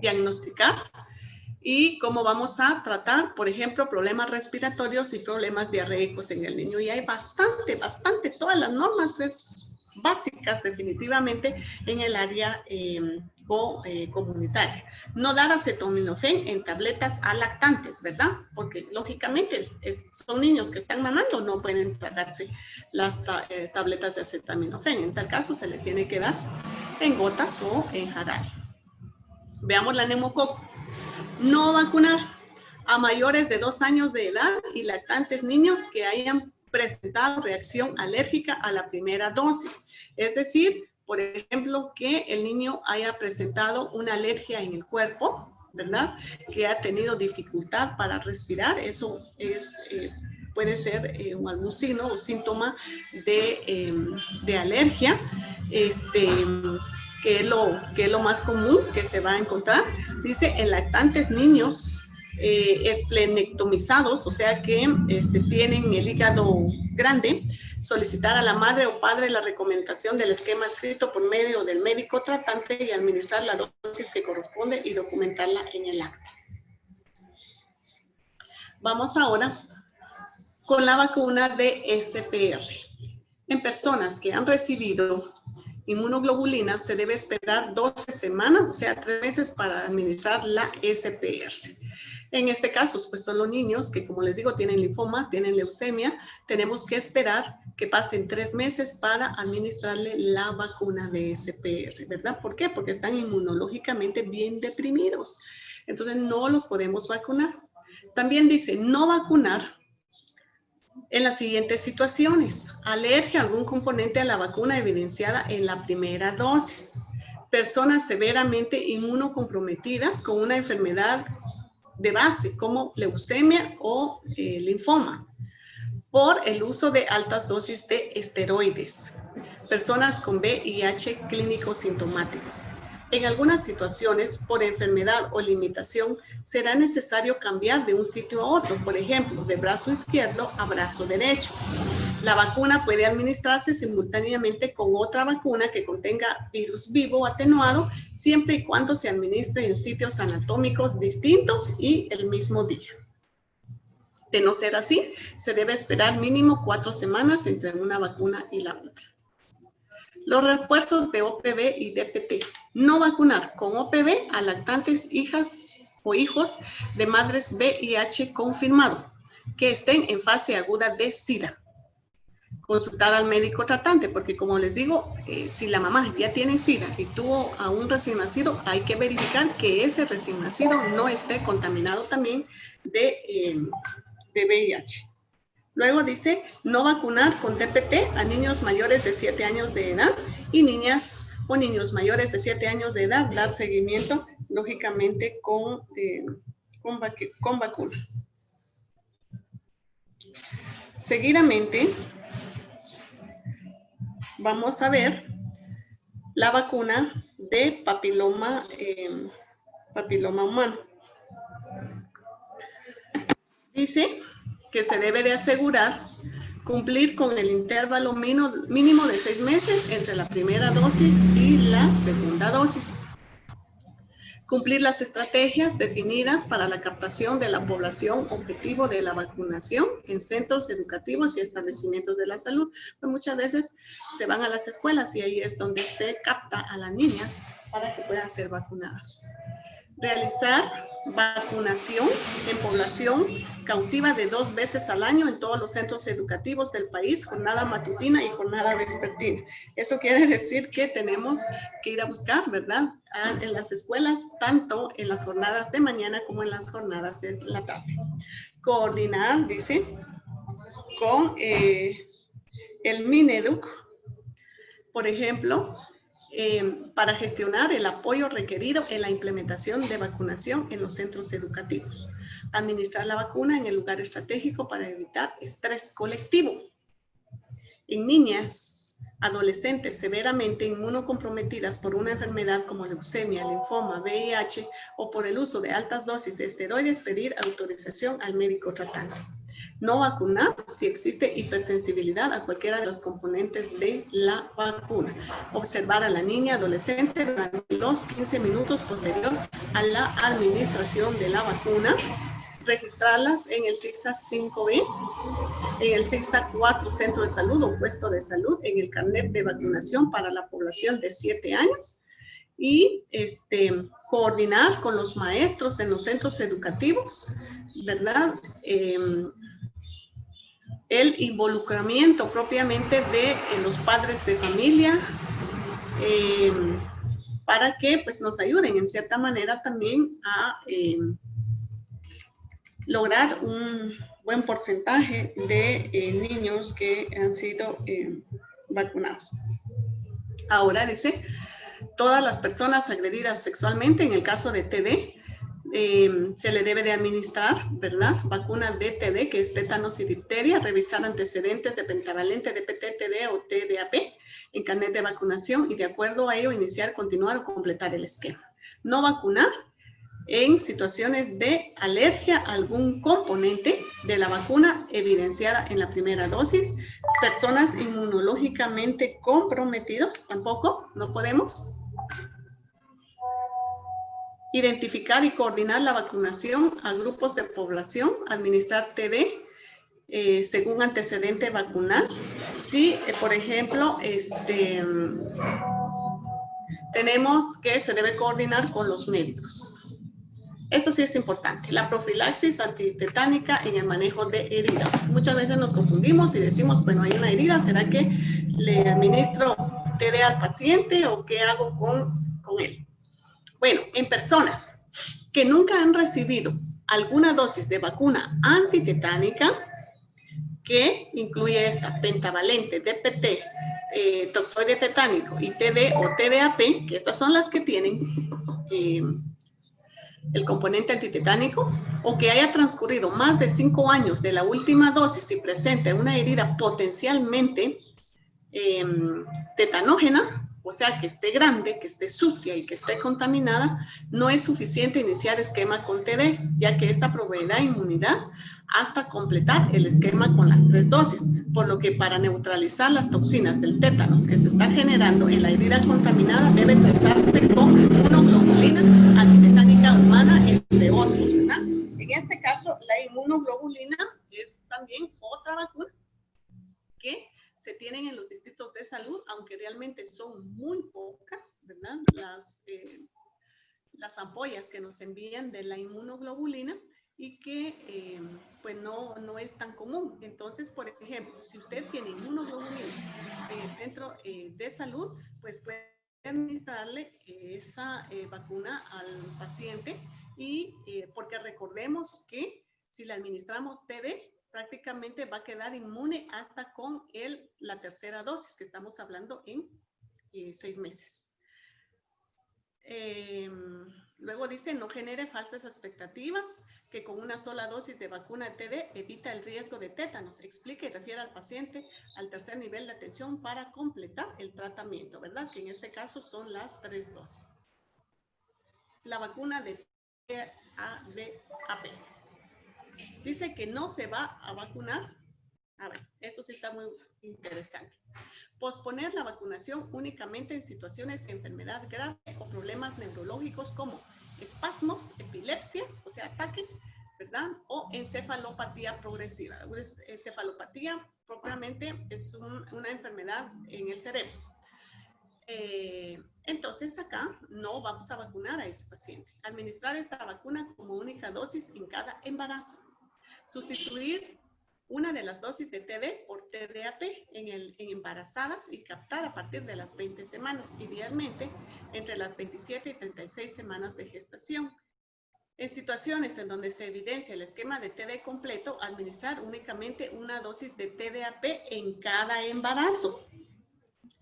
diagnosticar y cómo vamos a tratar, por ejemplo, problemas respiratorios y problemas diarreicos en el niño. Y hay bastante, todas las normas es básicas definitivamente en el área comunitaria. No dar acetaminofén en tabletas a lactantes, ¿verdad? Porque lógicamente son niños que están mamando, no pueden tragarse las tabletas de acetaminofén. En tal caso se le tiene que dar en gotas o en jarabe. Veamos la neumococo. No vacunar a mayores de 2 años de edad y lactantes niños que hayan presentado reacción alérgica a la primera dosis. Es decir, por ejemplo, que el niño haya presentado una alergia en el cuerpo, ¿verdad? Que ha tenido dificultad para respirar. Eso puede ser algún signo o síntoma de alergia, que es lo más común que se va a encontrar. Dice, en lactantes niños esplenectomizados, o sea que tienen el hígado grande, solicitar a la madre o padre la recomendación del esquema escrito por medio del médico tratante y administrar la dosis que corresponde y documentarla en el acta. Vamos ahora con la vacuna de SPR. En personas que han recibido inmunoglobulinas se debe esperar 12 semanas, o sea, 3 meses para administrar la SPR. En este caso, pues son los niños que, como les digo, tienen linfoma, tienen leucemia. Tenemos que esperar que pasen 3 meses para administrarle la vacuna de SPR, ¿verdad? ¿Por qué? Porque están inmunológicamente bien deprimidos. Entonces, no los podemos vacunar. También dice, no vacunar en las siguientes situaciones. Alergia a algún componente a la vacuna evidenciada en la primera dosis. Personas severamente inmunocomprometidas con una enfermedad de base como leucemia o linfoma, por el uso de altas dosis de esteroides. Personas con VIH clínicos sintomáticos. En algunas situaciones, por enfermedad o limitación, será necesario cambiar de un sitio a otro, por ejemplo, de brazo izquierdo a brazo derecho. La vacuna puede administrarse simultáneamente con otra vacuna que contenga virus vivo atenuado, siempre y cuando se administre en sitios anatómicos distintos y el mismo día. De no ser así, se debe esperar mínimo 4 semanas entre una vacuna y la otra. Los refuerzos de OPV y DPT. No vacunar con OPV a lactantes, hijas o hijos de madres VIH confirmado que estén en fase aguda de SIDA. Consultar al médico tratante, porque como les digo, si la mamá ya tiene SIDA y tuvo a un recién nacido, hay que verificar que ese recién nacido no esté contaminado también de VIH. Luego dice, no vacunar con DPT a niños mayores de 7 años de edad y niñas o niños mayores de 7 años de edad, dar seguimiento, lógicamente, con vacuna. Seguidamente, vamos a ver la vacuna de papiloma humano. Dice que se debe de asegurar cumplir con el intervalo mínimo de 6 meses entre la primera dosis y la segunda dosis. Cumplir las estrategias definidas para la captación de la población objetivo de la vacunación en centros educativos y establecimientos de la salud. Pues muchas veces se van a las escuelas y ahí es donde se capta a las niñas para que puedan ser vacunadas. Realizar vacunación en población cautiva de 2 veces al año en todos los centros educativos del país, jornada matutina y jornada vespertina. Eso quiere decir que tenemos que ir a buscar, ¿verdad?, en las escuelas, tanto en las jornadas de mañana como en las jornadas de la tarde. Coordinar, dice, con el Mineduc, por ejemplo, para gestionar el apoyo requerido en la implementación de vacunación en los centros educativos. Administrar la vacuna en el lugar estratégico para evitar estrés colectivo. En niñas, adolescentes severamente inmunocomprometidas por una enfermedad como leucemia, linfoma, VIH o por el uso de altas dosis de esteroides, pedir autorización al médico tratante. No vacunar si existe hipersensibilidad a cualquiera de los componentes de la vacuna. Observar a la niña adolescente durante los 15 minutos posterior a la administración de la vacuna. Registrarlas en el CIGSA 5B, en el CIGSA 4 Centro de Salud o Puesto de Salud, en el carnet de vacunación para la población de 7 años. Y coordinar con los maestros en los centros educativos, ¿verdad? El involucramiento propiamente de los padres de familia para que pues, nos ayuden en cierta manera también a lograr un buen porcentaje de niños que han sido vacunados. Ahora dice, todas las personas agredidas sexualmente, en el caso de TD, se le debe de administrar, ¿verdad?, vacuna de TD, que es tétanos y difteria, revisar antecedentes de pentavalente, DPT, TD o TDAP en carnet de vacunación y de acuerdo a ello iniciar, continuar o completar el esquema. No vacunar en situaciones de alergia a algún componente de la vacuna evidenciada en la primera dosis. Personas inmunológicamente comprometidos, tampoco, no podemos. Identificar y coordinar la vacunación a grupos de población, administrar TD según antecedente vacunal. Si, por ejemplo, tenemos que se debe coordinar con los médicos. Esto sí es importante. La profilaxis antitetánica en el manejo de heridas. Muchas veces nos confundimos y decimos, bueno, hay una herida, ¿será que le administro TD al paciente o qué hago con él? Bueno, en personas que nunca han recibido alguna dosis de vacuna antitetánica, que incluye esta pentavalente, DPT, toxoide tetánico y TD o TDAP, que estas son las que tienen el componente antitetánico, o que haya transcurrido más de 5 años de la última dosis y presente una herida potencialmente tetanógena, o sea, que esté grande, que esté sucia y que esté contaminada, no es suficiente iniciar esquema con TD, ya que esta proveerá inmunidad hasta completar el esquema con las 3 dosis, por lo que para neutralizar las toxinas del tétanos que se está generando en la herida contaminada debe tratarse con inmunoglobulina antitétánica humana, entre otros, ¿verdad? En este caso, la inmunoglobulina es también otra vacuna que se tienen en los distritos de salud, aunque realmente son muy pocas, ¿verdad? Las ampollas que nos envían de la inmunoglobulina y que pues no es tan común. Entonces, por ejemplo, si usted tiene inmunoglobulina en el centro de salud, pues puede administrarle esa vacuna al paciente y porque recordemos que si le administramos TD, prácticamente va a quedar inmune hasta con la tercera dosis, que estamos hablando en 6 meses. Luego dice, no genere falsas expectativas, que con una sola dosis de vacuna TD evita el riesgo de tétanos. Explique y refiere al paciente al tercer nivel de atención para completar el tratamiento, ¿verdad? Que en este caso son las 3 dosis. La vacuna de TDAP. Dice que no se va a vacunar. A ver, esto sí está muy interesante. Posponer la vacunación únicamente en situaciones de enfermedad grave o problemas neurológicos como espasmos, epilepsias, o sea, ataques, ¿verdad? O encefalopatía progresiva. Encefalopatía propiamente es una enfermedad en el cerebro. Entonces acá no vamos a vacunar a ese paciente. Administrar esta vacuna como única dosis en cada embarazo. Sustituir una de las dosis de TD por TDAP en embarazadas y captar a partir de las 20 semanas, idealmente entre las 27 y 36 semanas de gestación. En situaciones en donde se evidencia el esquema de TD completo, administrar únicamente una dosis de TDAP en cada embarazo.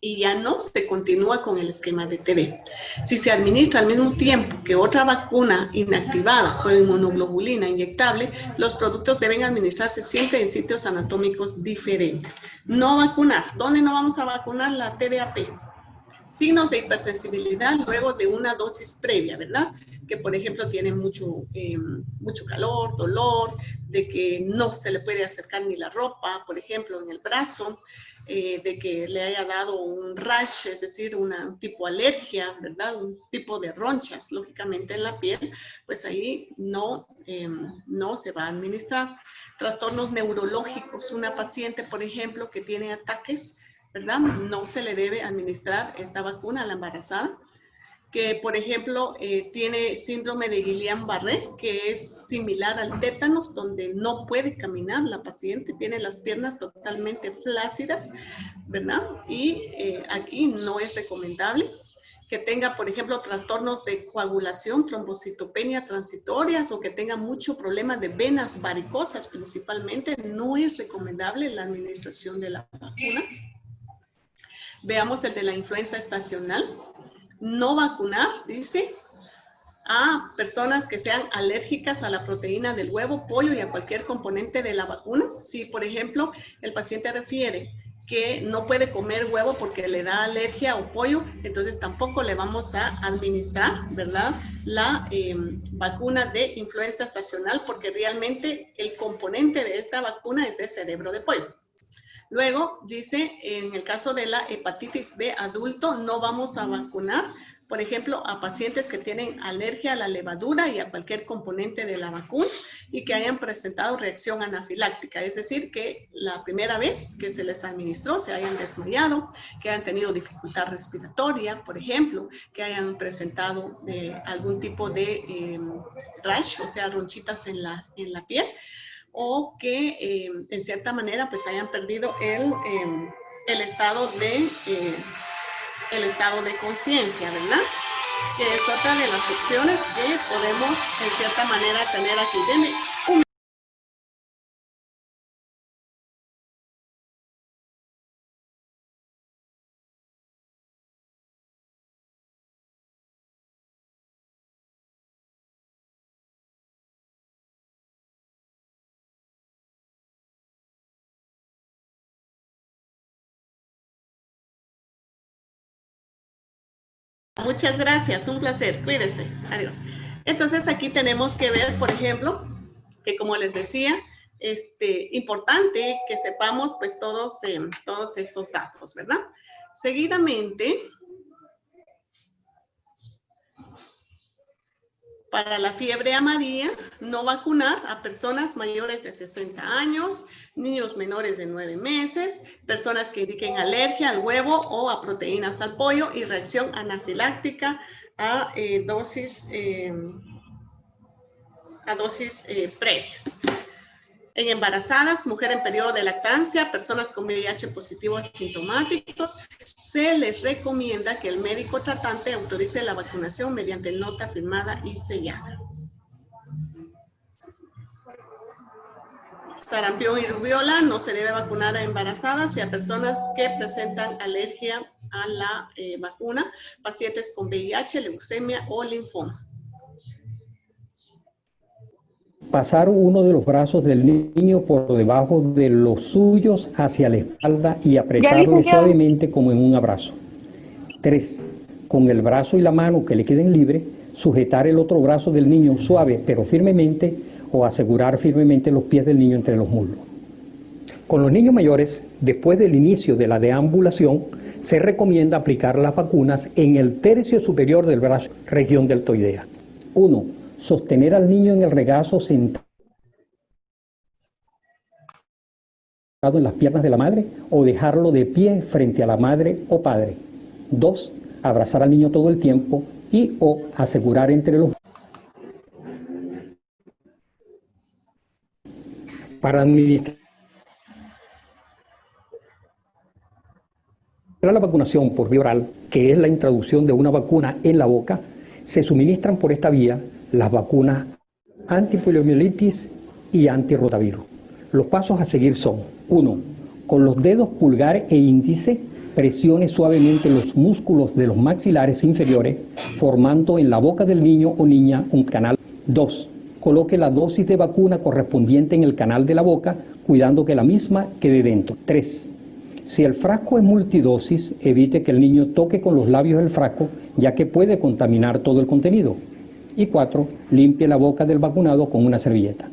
Y ya no se continúa con el esquema de TD. Si se administra al mismo tiempo que otra vacuna inactivada o inmunoglobulina inyectable, los productos deben administrarse siempre en sitios anatómicos diferentes. No vacunar. ¿Dónde no vamos a vacunar la TDAP? Signos de hipersensibilidad luego de una dosis previa, ¿verdad? Que por ejemplo tiene mucho calor, dolor, de que no se le puede acercar ni la ropa, por ejemplo, en el brazo, de que le haya dado un rash, es decir, un tipo alergia, ¿verdad? Un tipo de ronchas, lógicamente, en la piel, pues ahí no se va a administrar. Trastornos neurológicos, una paciente, por ejemplo, que tiene ataques, ¿verdad? No se le debe administrar esta vacuna a la embarazada, que por ejemplo tiene síndrome de Guillain-Barré, que es similar al tétanos, donde no puede caminar la paciente, tiene las piernas totalmente flácidas, ¿verdad? Y aquí no es recomendable que tenga, por ejemplo, trastornos de coagulación, trombocitopenia transitorias o que tenga mucho problema de venas varicosas principalmente, no es recomendable la administración de la vacuna. Veamos el de la influenza estacional. No vacunar, dice, a personas que sean alérgicas a la proteína del huevo, pollo y a cualquier componente de la vacuna. Si, por ejemplo, el paciente refiere que no puede comer huevo porque le da alergia o pollo, entonces tampoco le vamos a administrar, ¿verdad?, la vacuna de influenza estacional, porque realmente el componente de esta vacuna es de cerebro de pollo. Luego dice, en el caso de la hepatitis B adulto, no vamos a vacunar, por ejemplo, a pacientes que tienen alergia a la levadura y a cualquier componente de la vacuna y que hayan presentado reacción anafiláctica, es decir, que la primera vez que se les administró se hayan desmayado, que hayan tenido dificultad respiratoria, por ejemplo, que hayan presentado algún tipo de rash, o sea, ronchitas en la piel, o que en cierta manera pues hayan perdido el estado de conciencia, ¿verdad? Que es otra de las opciones que podemos en cierta manera tener aquí. Deme un Muchas gracias, un placer, cuídese, adiós. Entonces aquí tenemos que ver, por ejemplo, que como les decía, importante que sepamos pues todos estos datos, ¿verdad? Seguidamente, para la fiebre amarilla, no vacunar a personas mayores de 60 años, niños menores de 9 meses, personas que indiquen alergia al huevo o a proteínas al pollo y reacción anafiláctica a dosis previas. En embarazadas, mujer en periodo de lactancia, personas con VIH positivo asintomáticos, se les recomienda que el médico tratante autorice la vacunación mediante nota firmada y sellada. Sarampión y rubiola no se debe vacunar a embarazadas y a personas que presentan alergia a la vacuna, pacientes con VIH, leucemia o linfoma. Pasar uno de los brazos del niño por debajo de los suyos hacia la espalda y apretarlo suavemente como en un abrazo. 3. Con el brazo y la mano que le queden libres, sujetar el otro brazo del niño suave pero firmemente o asegurar firmemente los pies del niño entre los muslos. Con los niños mayores, después del inicio de la deambulación, se recomienda aplicar las vacunas en el tercio superior del brazo, región deltoidea. 1. Sostener al niño en el regazo sentado en las piernas de la madre o dejarlo de pie frente a la madre o padre. 2. Abrazar al niño todo el tiempo y o asegurar entre los... Para administrar la vacunación por vía oral, que es la introducción de una vacuna en la boca, se suministran por esta vía las vacunas antipoliomielitis y antirrotavirus. Los pasos a seguir son: 1. Con los dedos pulgar e índice, presione suavemente los músculos de los maxilares inferiores, formando en la boca del niño o niña un canal. 2. Coloque la dosis de vacuna correspondiente en el canal de la boca, cuidando que la misma quede dentro. 3. Si el frasco es multidosis, evite que el niño toque con los labios el frasco, ya que puede contaminar todo el contenido. Y 4. Limpie la boca del vacunado con una servilleta.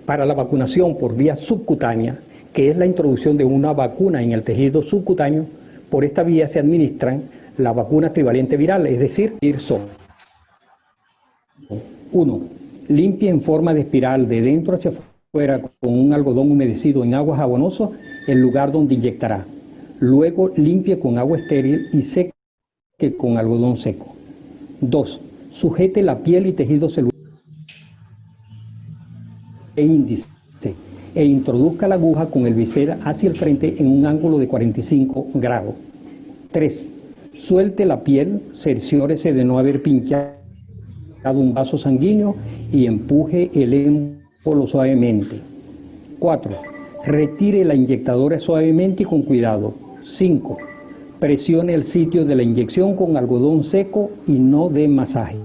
Para la vacunación por vía subcutánea, que es la introducción de una vacuna en el tejido subcutáneo, por esta vía se administran la vacuna trivalente viral, es decir, son 1. Limpie en forma de espiral de dentro hacia afuera con un algodón humedecido en agua jabonosa el lugar donde inyectará. Luego limpie con agua estéril y seque con algodón seco. 2. Sujete la piel y tejido celular e índice e introduzca la aguja con el bisel hacia el frente en un ángulo de 45 grados. 3. Suelte la piel, cerciórese de no haber pinchado un vaso sanguíneo y empuje el émbolo suavemente. 4. Retire la inyectadora suavemente y con cuidado. 5. Presione el sitio de la inyección con algodón seco y no de masaje.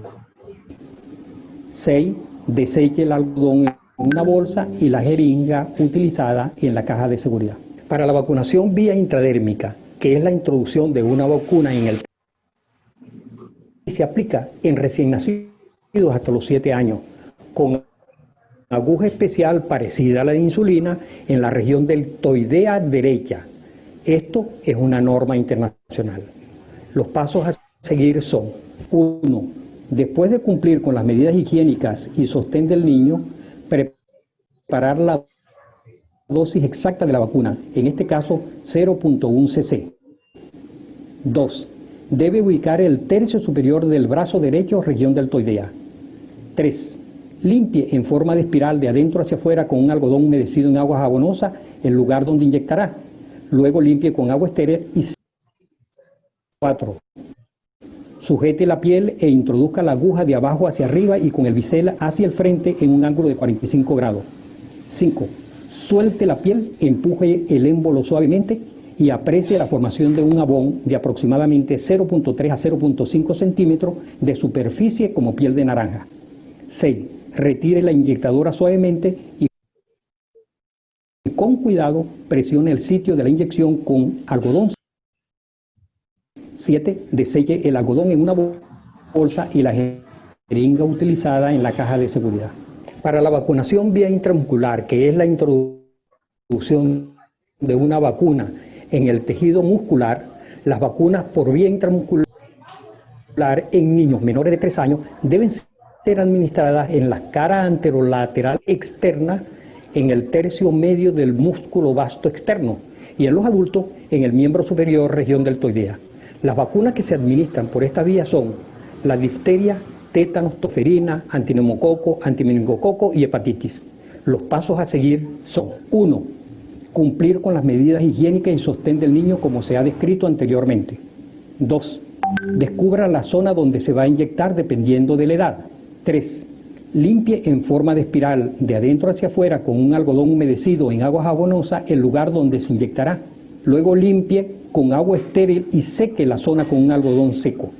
6. Deseche el algodón en una bolsa y la jeringa utilizada en la caja de seguridad. Para la vacunación vía intradérmica, que es la introducción de una vacuna en el se aplica en recién nacidos hasta los 7 años, con aguja especial parecida a la de insulina en la región deltoidea derecha. Esto es una norma internacional. Los pasos a seguir son: 1. Después de cumplir con las medidas higiénicas y sostén del niño, preparar la dosis exacta de la vacuna, en este caso 0.1 cc. 2. Debe ubicar el tercio superior del brazo derecho, región deltoidea. 3. Limpie en forma de espiral de adentro hacia afuera con un algodón humedecido en agua jabonosa el lugar donde inyectará. Luego limpie con agua estéril y 4. Sujete la piel e introduzca la aguja de abajo hacia arriba y con el bisel hacia el frente en un ángulo de 45 grados. 5. Suelte la piel, empuje el émbolo suavemente y aprecie la formación de un abón de aproximadamente 0.3 a 0.5 centímetros de superficie como piel de naranja. 6. Retire la inyectadora suavemente y con cuidado presione el sitio de la inyección con algodón. 7. Deseche el algodón en una bolsa y la jeringa utilizada en la caja de seguridad. Para la vacunación vía intramuscular, que es la introducción de una vacuna en el tejido muscular, las vacunas por vía intramuscular en niños menores de 3 años deben ser administradas en la cara anterolateral externa, en el tercio medio del músculo vasto externo, y en los adultos en el miembro superior, región deltoidea. Las vacunas que se administran por esta vía son la difteria, tétanos, toferina, antineumococo, antimeningococo y hepatitis. Los pasos a seguir son: 1. Cumplir con las medidas higiénicas y sostén del niño como se ha descrito anteriormente. 2. Descubra la zona donde se va a inyectar dependiendo de la edad. 3. Limpie en forma de espiral de adentro hacia afuera con un algodón humedecido en agua jabonosa el lugar donde se inyectará. Luego limpie con agua estéril y seque la zona con un algodón seco.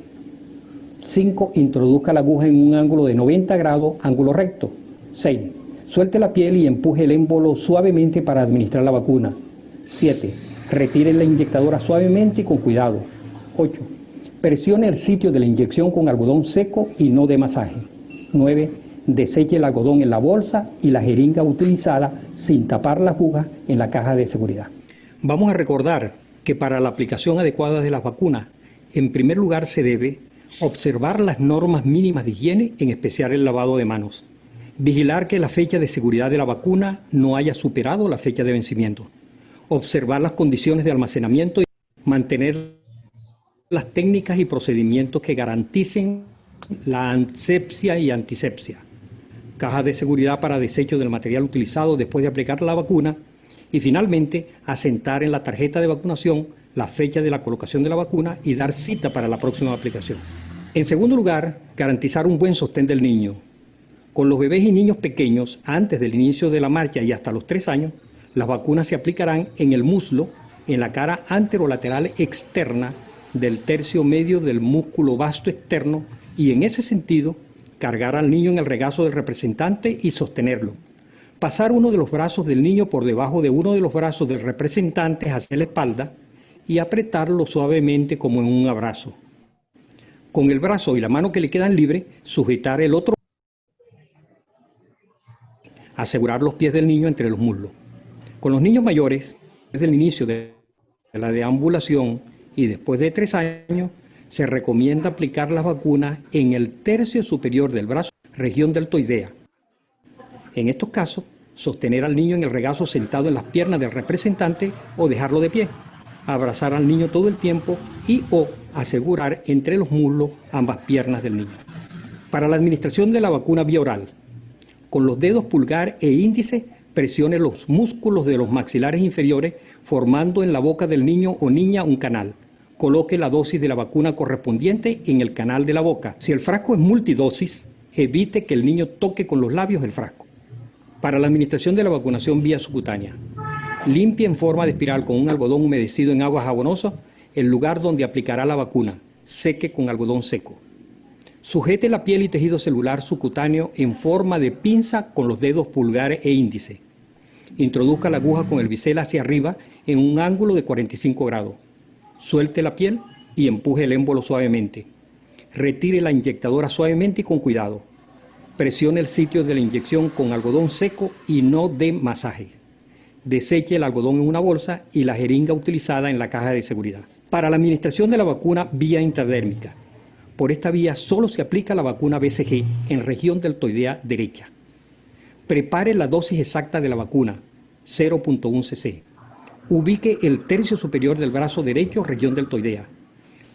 5. Introduzca la aguja en un ángulo de 90 grados, ángulo recto. 6. Suelte la piel y empuje el émbolo suavemente para administrar la vacuna. 7. Retire la inyectadora suavemente y con cuidado. 8. Presione el sitio de la inyección con algodón seco y no de masaje. 9. Deseche el algodón en la bolsa y la jeringa utilizada sin tapar la aguja en la caja de seguridad. Vamos a recordar que para la aplicación adecuada de las vacunas, en primer lugar se debe observar las normas mínimas de higiene, en especial el lavado de manos. Vigilar que la fecha de seguridad de la vacuna no haya superado la fecha de vencimiento. Observar las condiciones de almacenamiento y mantener las técnicas y procedimientos que garanticen la asepsia y antisepsia. Caja de seguridad para desecho del material utilizado después de aplicar la vacuna. Y finalmente, asentar en la tarjeta de vacunación la fecha de la colocación de la vacuna y dar cita para la próxima aplicación. En segundo lugar, garantizar un buen sostén del niño. Con los bebés y niños pequeños, antes del inicio de la marcha y hasta los 3 años, las vacunas se aplicarán en el muslo, en la cara anterolateral externa del tercio medio del músculo vasto externo, y en ese sentido, cargar al niño en el regazo del representante y sostenerlo. Pasar uno de los brazos del niño por debajo de uno de los brazos del representante hacia la espalda y apretarlo suavemente como en un abrazo. Con el brazo y la mano que le quedan libres, sujetar el otro. Asegurar los pies del niño entre los muslos. Con los niños mayores, desde el inicio de la deambulación y después de 3 años, se recomienda aplicar las vacunas en el tercio superior del brazo, región deltoidea. En estos casos, sostener al niño en el regazo sentado en las piernas del representante o dejarlo de pie. Abrazar al niño todo el tiempo y o asegurar entre los muslos ambas piernas del niño. Para la administración de la vacuna vía oral, con los dedos pulgar e índice, presione los músculos de los maxilares inferiores, formando en la boca del niño o niña un canal. Coloque la dosis de la vacuna correspondiente en el canal de la boca. Si el frasco es multidosis, evite que el niño toque con los labios el frasco. Para la administración de la vacunación vía subcutánea, limpie en forma de espiral con un algodón humedecido en agua jabonosa el lugar donde aplicará la vacuna. Seque con algodón seco. Sujete la piel y tejido celular subcutáneo en forma de pinza con los dedos pulgares e índice. Introduzca la aguja con el bisel hacia arriba en un ángulo de 45 grados. Suelte la piel y empuje el émbolo suavemente. Retire la inyectadora suavemente y con cuidado. Presione el sitio de la inyección con algodón seco y no dé masaje. Deseche el algodón en una bolsa y la jeringa utilizada en la caja de seguridad. Para la administración de la vacuna vía intradérmica, por esta vía solo se aplica la vacuna BCG en región deltoidea derecha. Prepare la dosis exacta de la vacuna, 0.1 cc. Ubique el tercio superior del brazo derecho, región deltoidea.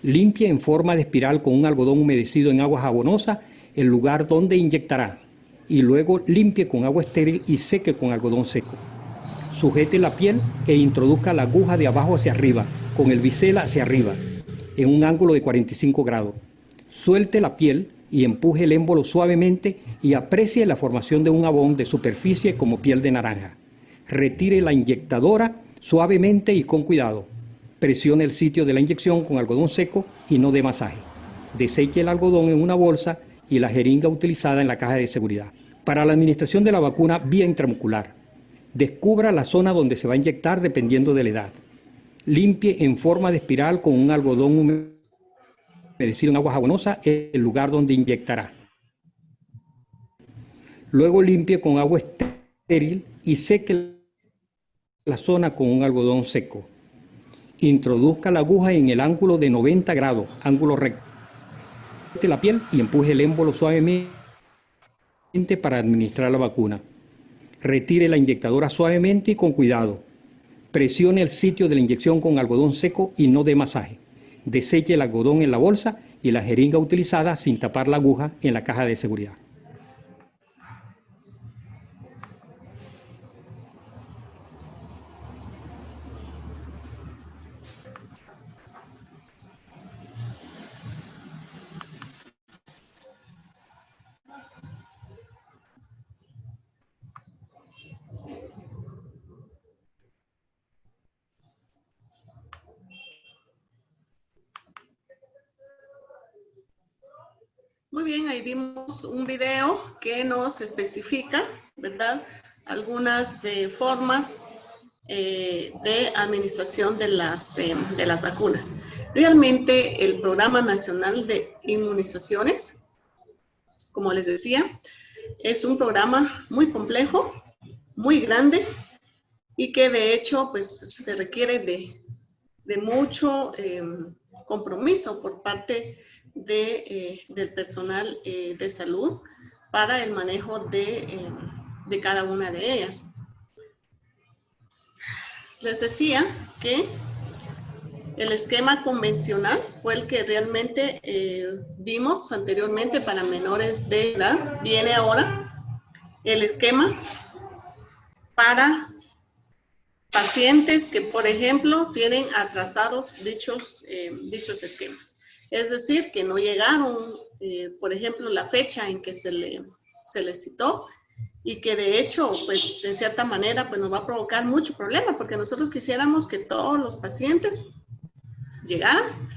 Limpie en forma de espiral con un algodón humedecido en agua jabonosa el lugar donde inyectará y luego limpie con agua estéril y seque con algodón seco. Sujete la piel e introduzca la aguja de abajo hacia arriba, con el bisel hacia arriba, en un ángulo de 45 grados. Suelte la piel y empuje el émbolo suavemente y aprecie la formación de un abón de superficie como piel de naranja. Retire la inyectadora suavemente y con cuidado. Presione el sitio de la inyección con algodón seco y no de masaje. Deseche el algodón en una bolsa y la jeringa utilizada en la caja de seguridad. Para la administración de la vacuna vía intramuscular, descubra la zona donde se va a inyectar dependiendo de la edad. Limpie en forma de espiral con un algodón humedecido en agua jabonosa el lugar donde inyectará. Luego limpie con agua estéril y seque la zona con un algodón seco. Introduzca la aguja en el ángulo de 90 grados, ángulo recto de la piel, y empuje el émbolo suavemente para administrar la vacuna. Retire la inyectadora suavemente y con cuidado. Presione el sitio de la inyección con algodón seco y no de masaje. Deseche el algodón en la bolsa y la jeringa utilizada sin tapar la aguja en la caja de seguridad. Muy bien, ahí vimos un video que nos especifica, ¿verdad?, algunas formas de administración de las vacunas. Realmente el Programa Nacional de Inmunizaciones, como les decía, es un programa muy complejo, muy grande, y que de hecho pues se requiere de mucho compromiso por parte del personal de salud para el manejo de cada una de ellas. Les decía que el esquema convencional fue el que realmente vimos anteriormente para menores de edad. Viene ahora el esquema para pacientes que, por ejemplo, tienen atrasados dichos esquemas. Es decir, que no llegaron, por ejemplo, la fecha en que se les citó, y que de hecho, pues en cierta manera, pues nos va a provocar mucho problema, porque nosotros quisiéramos que todos los pacientes llegaran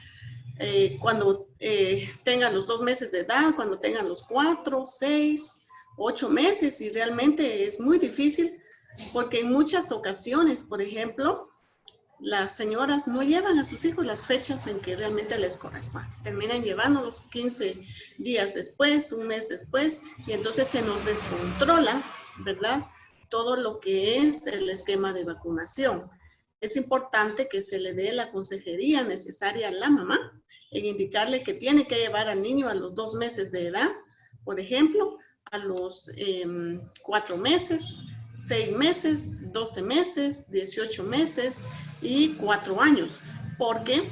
cuando tengan los 2 meses de edad, cuando tengan los 4, 6, 8 meses, y realmente es muy difícil, porque en muchas ocasiones, por ejemplo, las señoras no llevan a sus hijos las fechas en que realmente les corresponde. Terminan llevándolos 15 días después, un mes después, y entonces se nos descontrola, ¿verdad?, todo lo que es el esquema de vacunación. Es importante que se le dé la consejería necesaria a la mamá en indicarle que tiene que llevar al niño a los 2 meses de edad, por ejemplo, a los 4 meses, 6 meses, 12 meses, 18 meses y 4 años, porque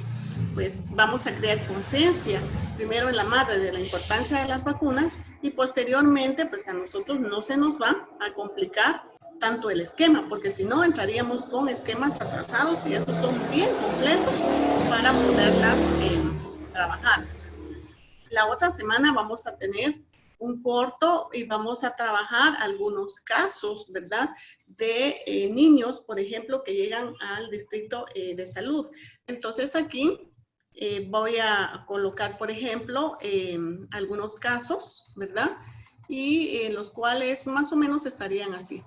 pues vamos a crear conciencia primero en la madre de la importancia de las vacunas, y posteriormente pues a nosotros no se nos va a complicar tanto el esquema, porque si no entraríamos con esquemas atrasados, y esos son bien complejos para poderlas trabajar. La otra semana vamos a tener un corto y vamos a trabajar algunos casos, ¿verdad?, de niños, por ejemplo, que llegan al distrito de salud. Entonces aquí voy a colocar, por ejemplo, algunos casos, ¿verdad?, y los cuales más o menos estarían así.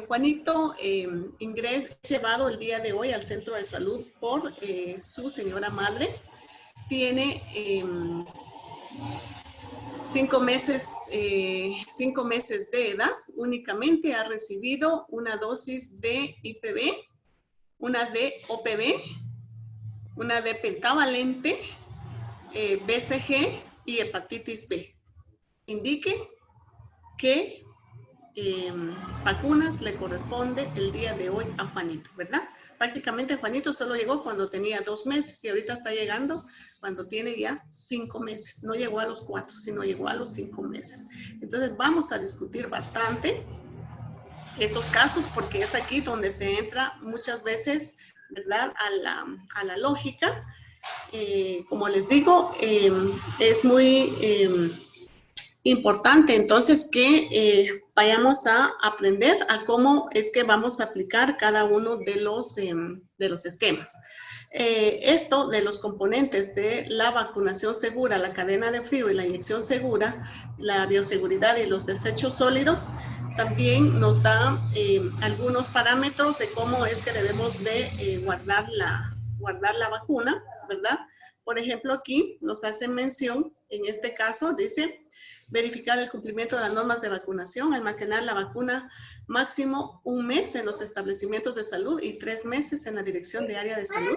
Juanito llevado el día de hoy al centro de salud por su señora madre. Tiene 5 meses de edad, únicamente ha recibido una dosis de IPV, una de OPV, una de pentavalente, BCG y hepatitis B. Indique qué vacunas le corresponde el día de hoy a Juanito, ¿verdad? Prácticamente Juanito solo llegó cuando tenía 2 meses y ahorita está llegando cuando tiene ya 5 meses. No llegó a los 4, sino llegó a los 5 meses. Entonces vamos a discutir bastante esos casos, porque es aquí donde se entra muchas veces, ¿verdad?, a la lógica. Como les digo, es muy importante entonces que vayamos a aprender a cómo es que vamos a aplicar cada uno de los esquemas. Esto de los componentes de la vacunación segura, la cadena de frío y la inyección segura, la bioseguridad y los desechos sólidos, también nos da algunos parámetros de cómo es que debemos de guardar la vacuna, ¿verdad? Por ejemplo, aquí nos hacen mención, en este caso, dice, verificar el cumplimiento de las normas de vacunación, almacenar la vacuna máximo 1 mes en los establecimientos de salud y 3 meses en la dirección de área de salud,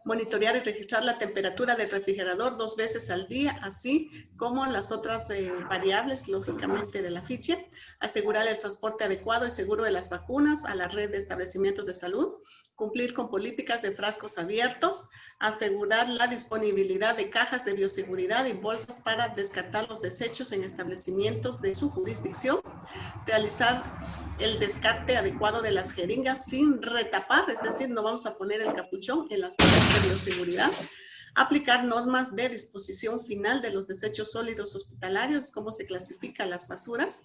monitorear y registrar la temperatura del refrigerador 2 veces al día, así como las otras variables, lógicamente, de la ficha, asegurar el transporte adecuado y seguro de las vacunas a la red de establecimientos de salud, cumplir con políticas de frascos abiertos, asegurar la disponibilidad de cajas de bioseguridad y bolsas para descartar los desechos en establecimientos de su jurisdicción, realizar el descarte adecuado de las jeringas sin retapar, es decir, no vamos a poner el capuchón en las cajas de bioseguridad, aplicar normas de disposición final de los desechos sólidos hospitalarios, cómo se clasifican las basuras,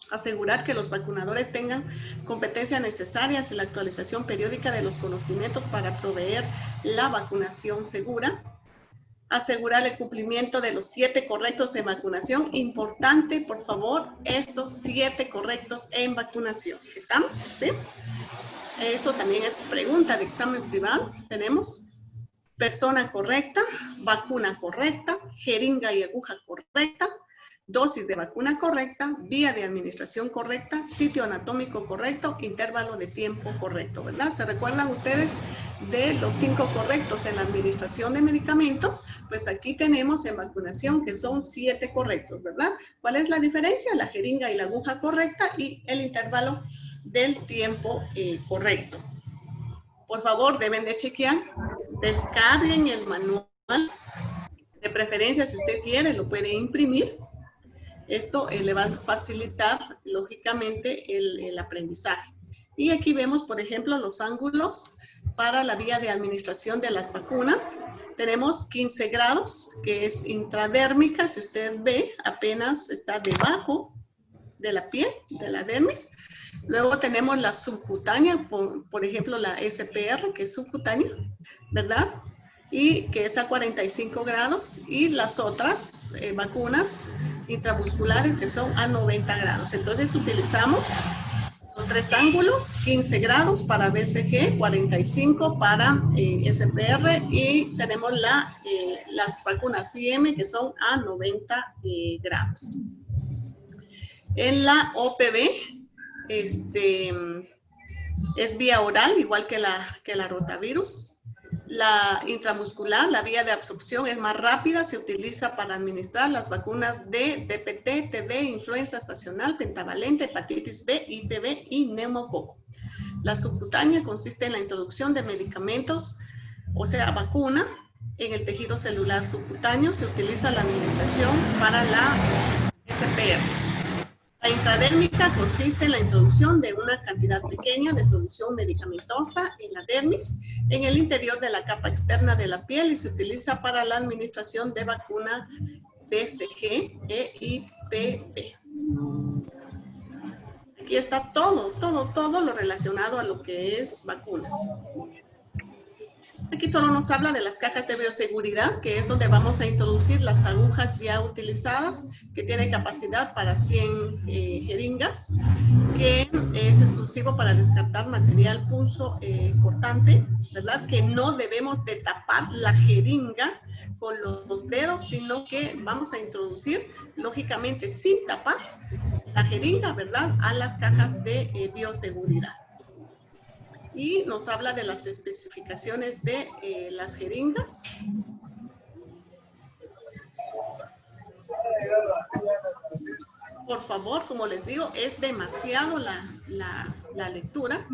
asegurar que los vacunadores tengan competencias necesarias en la actualización periódica de los conocimientos para proveer la vacunación segura, asegurar el cumplimiento de los 7 correctos en vacunación. Importante, por favor, estos 7 correctos en vacunación. ¿Estamos? ¿Sí? Eso también es pregunta de examen privado. Tenemos persona correcta, vacuna correcta, jeringa y aguja correcta, dosis de vacuna correcta, vía de administración correcta, sitio anatómico correcto, intervalo de tiempo correcto, ¿verdad? ¿Se recuerdan ustedes de los 5 correctos en la administración de medicamentos? Pues aquí tenemos en vacunación que son 7 correctos, ¿verdad? ¿Cuál es la diferencia? La jeringa y la aguja correcta y el intervalo del tiempo correcto. Por favor, deben de chequear, descarguen el manual, de preferencia si usted quiere lo puede imprimir. Esto le va a facilitar, lógicamente, el aprendizaje. Y aquí vemos, por ejemplo, los ángulos para la vía de administración de las vacunas. Tenemos 15 grados, que es intradérmica. Si usted ve, apenas está debajo de la piel, de la dermis. Luego tenemos la subcutánea, por ejemplo, la SPR, que es subcutánea, ¿verdad? Y que es a 45 grados. Y las otras vacunas intramusculares que son a 90 grados. Entonces utilizamos los 3 ángulos, 15 grados para BCG, 45 para SPR y tenemos las vacunas IM que son a 90 grados. En la OPV es vía oral, igual que la rotavirus. La intramuscular, la vía de absorción es más rápida, se utiliza para administrar las vacunas de DPT, TD, influenza estacional, pentavalente, hepatitis B, IPV y neumococo. La subcutánea consiste en la introducción de medicamentos, o sea, vacuna, en el tejido celular subcutáneo. Se utiliza la administración para la SPR. La intradérmica consiste en la introducción de una cantidad pequeña de solución medicamentosa en la dermis, en el interior de la capa externa de la piel y se utiliza para la administración de vacuna BCG e IPV. Aquí está todo lo relacionado a lo que es vacunas. Aquí solo nos habla de las cajas de bioseguridad, que es donde vamos a introducir las agujas ya utilizadas, que tiene capacidad para 100 jeringas, que es exclusivo para descartar material pulso cortante, ¿verdad? Que no debemos de tapar la jeringa con los dedos, sino que vamos a introducir, lógicamente, sin tapar la jeringa, ¿verdad? A las cajas de bioseguridad. Y nos habla de las especificaciones de las jeringas. Por favor, como les digo, es demasiado la lectura.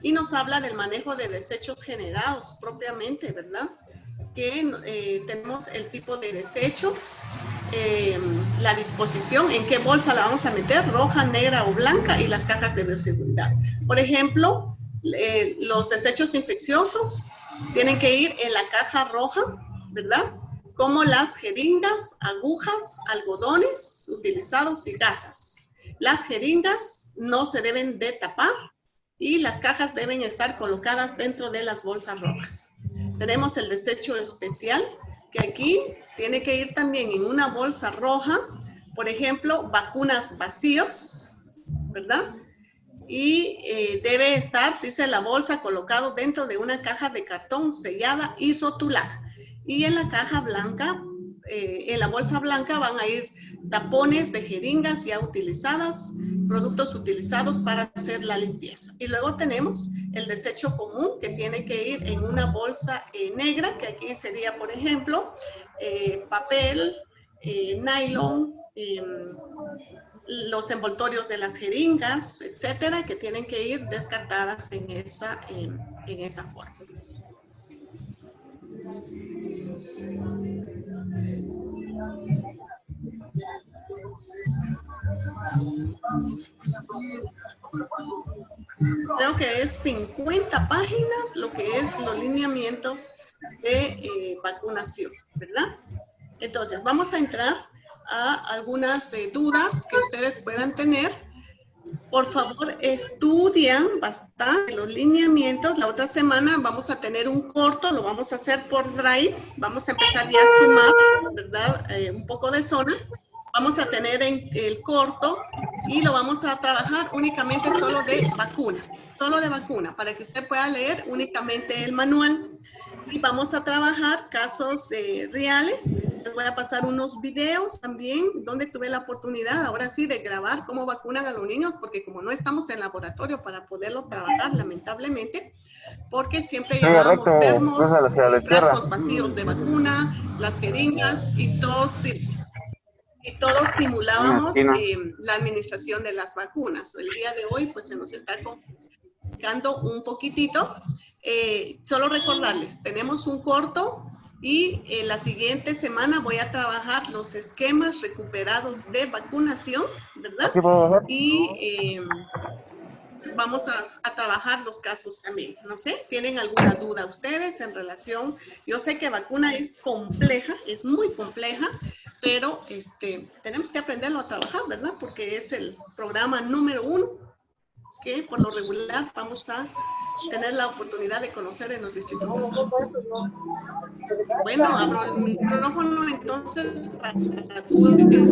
Y nos habla del manejo de desechos generados propiamente, ¿verdad? Que tenemos el tipo de desechos, la disposición, en qué bolsa la vamos a meter, roja, negra o blanca, y las cajas de bioseguridad. Por ejemplo, los desechos infecciosos tienen que ir en la caja roja, ¿verdad? Como las jeringas, agujas, algodones utilizados y gasas. Las jeringas no se deben de tapar y las cajas deben estar colocadas dentro de las bolsas rojas. Tenemos el desecho especial, que aquí tiene que ir también en una bolsa roja, por ejemplo, vacunas vacíos, ¿verdad? Y debe estar, dice la bolsa, colocado dentro de una caja de cartón sellada y rotulada. Y en la caja blanca, en la bolsa blanca van a ir tapones de jeringas ya utilizadas, productos utilizados para hacer la limpieza. Y luego tenemos el desecho común que tiene que ir en una bolsa negra, que aquí sería, por ejemplo, papel, nylon, los envoltorios de las jeringas, etcétera, que tienen que ir descartadas en esa forma. Creo que es 50 páginas lo que es los lineamientos de vacunación, ¿verdad? Entonces, vamos a entrar a algunas dudas que ustedes puedan tener. Por favor, estudian bastante los lineamientos. La otra semana vamos a tener un corto, lo vamos a hacer por Drive. Vamos a empezar ya a sumar, ¿verdad? Un poco de zona. Vamos a tener el corto y lo vamos a trabajar únicamente solo de vacuna, para que usted pueda leer únicamente el manual. Y vamos a trabajar casos reales. Les voy a pasar unos videos también donde tuve la oportunidad, ahora sí, de grabar cómo vacunan a los niños, porque como no estamos en laboratorio para poderlo trabajar, lamentablemente, porque siempre llevábamos termos, frascos vacíos de vacuna, las jeringas y todos simulábamos la administración de las vacunas. El día de hoy pues se nos está complicando un poquitito. Solo recordarles, tenemos un corto y la siguiente semana voy a trabajar los esquemas recuperados de vacunación, ¿verdad? Y pues vamos a trabajar los casos también. No sé, ¿tienen alguna duda ustedes en relación? Yo sé que vacuna es compleja, es muy compleja, pero tenemos que aprenderlo a trabajar, ¿verdad? Porque es el programa número 1 que por lo regular vamos a tener la oportunidad de conocer en los distritos de salud. Bueno, abro el micrófono entonces para dudas.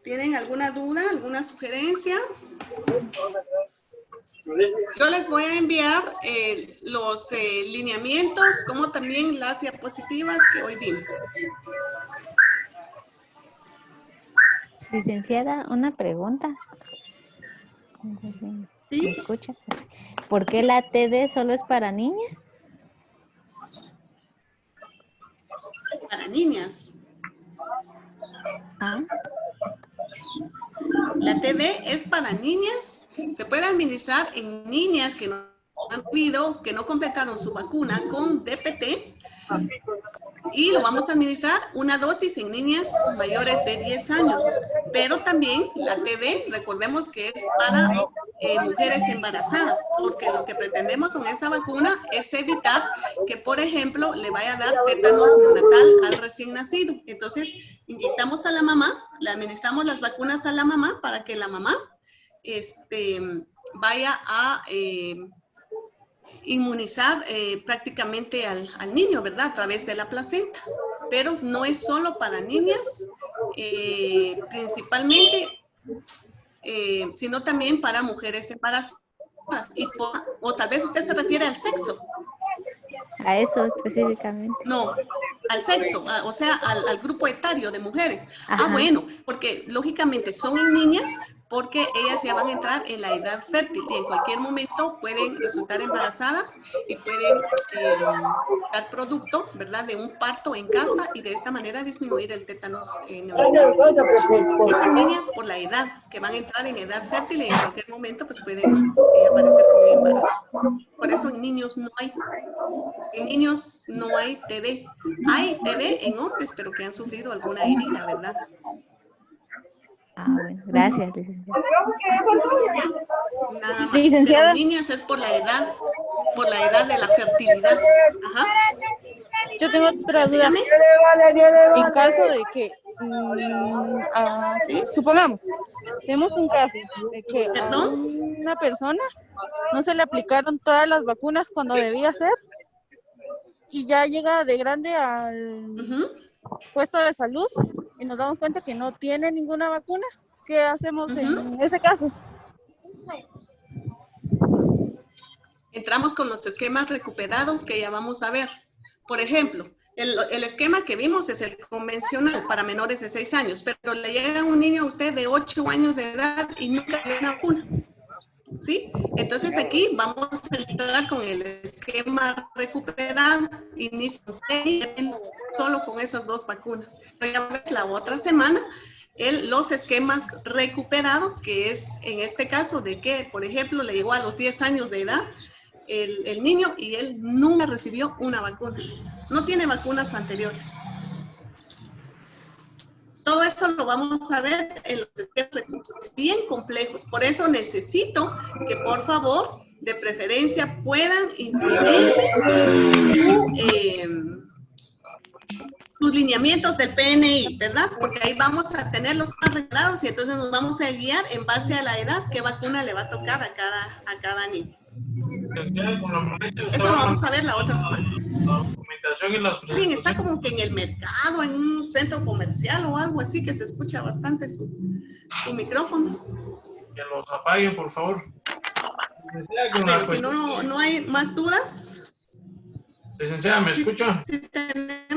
¿Tienen alguna duda, alguna sugerencia? Yo les voy a enviar los lineamientos, como también las diapositivas que hoy vimos. Licenciada, una pregunta. ¿Sí? ¿Me escucha? ¿Por qué la TD solo es para niñas? Para niñas. Ah. La TD es para niñas. Se puede administrar en niñas que no han recibido, que no completaron su vacuna con DPT. Y lo vamos a administrar una dosis en niñas mayores de 10 años. Pero también la TD, recordemos que es para mujeres embarazadas, porque lo que pretendemos con esa vacuna es evitar que, por ejemplo, le vaya a dar tétanos neonatal al recién nacido. Entonces, inyectamos a la mamá, le administramos las vacunas a la mamá para que la mamá vaya a inmunizar prácticamente al niño, ¿verdad? A través de la placenta. Pero no es solo para niñas, principalmente, sino también para mujeres embarazadas. O tal vez usted se refiere al sexo. A eso específicamente. No, al sexo, o sea, al grupo etario de mujeres. Ajá. Ah, bueno, porque lógicamente son en niñas, porque ellas ya van a entrar en la edad fértil y en cualquier momento pueden resultar embarazadas y pueden dar producto, ¿verdad?, de un parto en casa y de esta manera disminuir el tétanos neonatal. Es en niñas por la edad, que van a entrar en edad fértil y en cualquier momento pues pueden aparecer con embarazo. Por eso en niños no hay. En niños no hay TD. Hay TD en hombres, pero que han sufrido alguna herida, ¿verdad? Ah, bueno, gracias, licenciada. Nada más. Licenciada. Pero en niñas es por la edad de la fertilidad. Ajá. Yo tengo otra duda. En caso de que, supongamos, tenemos un caso de que a ¿Perdón? una persona no se le aplicaron todas las vacunas cuando debía ser y ya llega de grande al Ujú. puesto de salud y nos damos cuenta que no tiene ninguna vacuna. ¿Qué hacemos Ujú. en ese caso? Entramos con los esquemas recuperados que ya vamos a ver. Por ejemplo, el esquema que vimos es el convencional para menores de 6 años, pero le llega un niño a usted de 8 años de edad y nunca tiene una vacuna. ¿Sí? Entonces aquí vamos a entrar con el esquema recuperado, inicio solo con esas 2 vacunas. Voy a ver la otra semana los esquemas recuperados, que es en este caso de que, por ejemplo, le llegó a los 10 años de edad el niño y él nunca recibió una vacuna. No tiene vacunas anteriores. Todo esto lo vamos a ver en los esquemas bien complejos. Por eso necesito que, por favor, de preferencia, puedan imprimir sus lineamientos del PNI, ¿verdad? Porque ahí vamos a tener los más reglados y entonces nos vamos a guiar en base a la edad qué vacuna le va a tocar a cada niño. Eso lo vamos a ver la otra semana. Alguien está como que en el mercado, en un centro comercial o algo así, que se escucha bastante su micrófono. Que los apaguen, por favor. Pero si no hay más dudas. Licenciada, ¿me escucha? Sí tenemos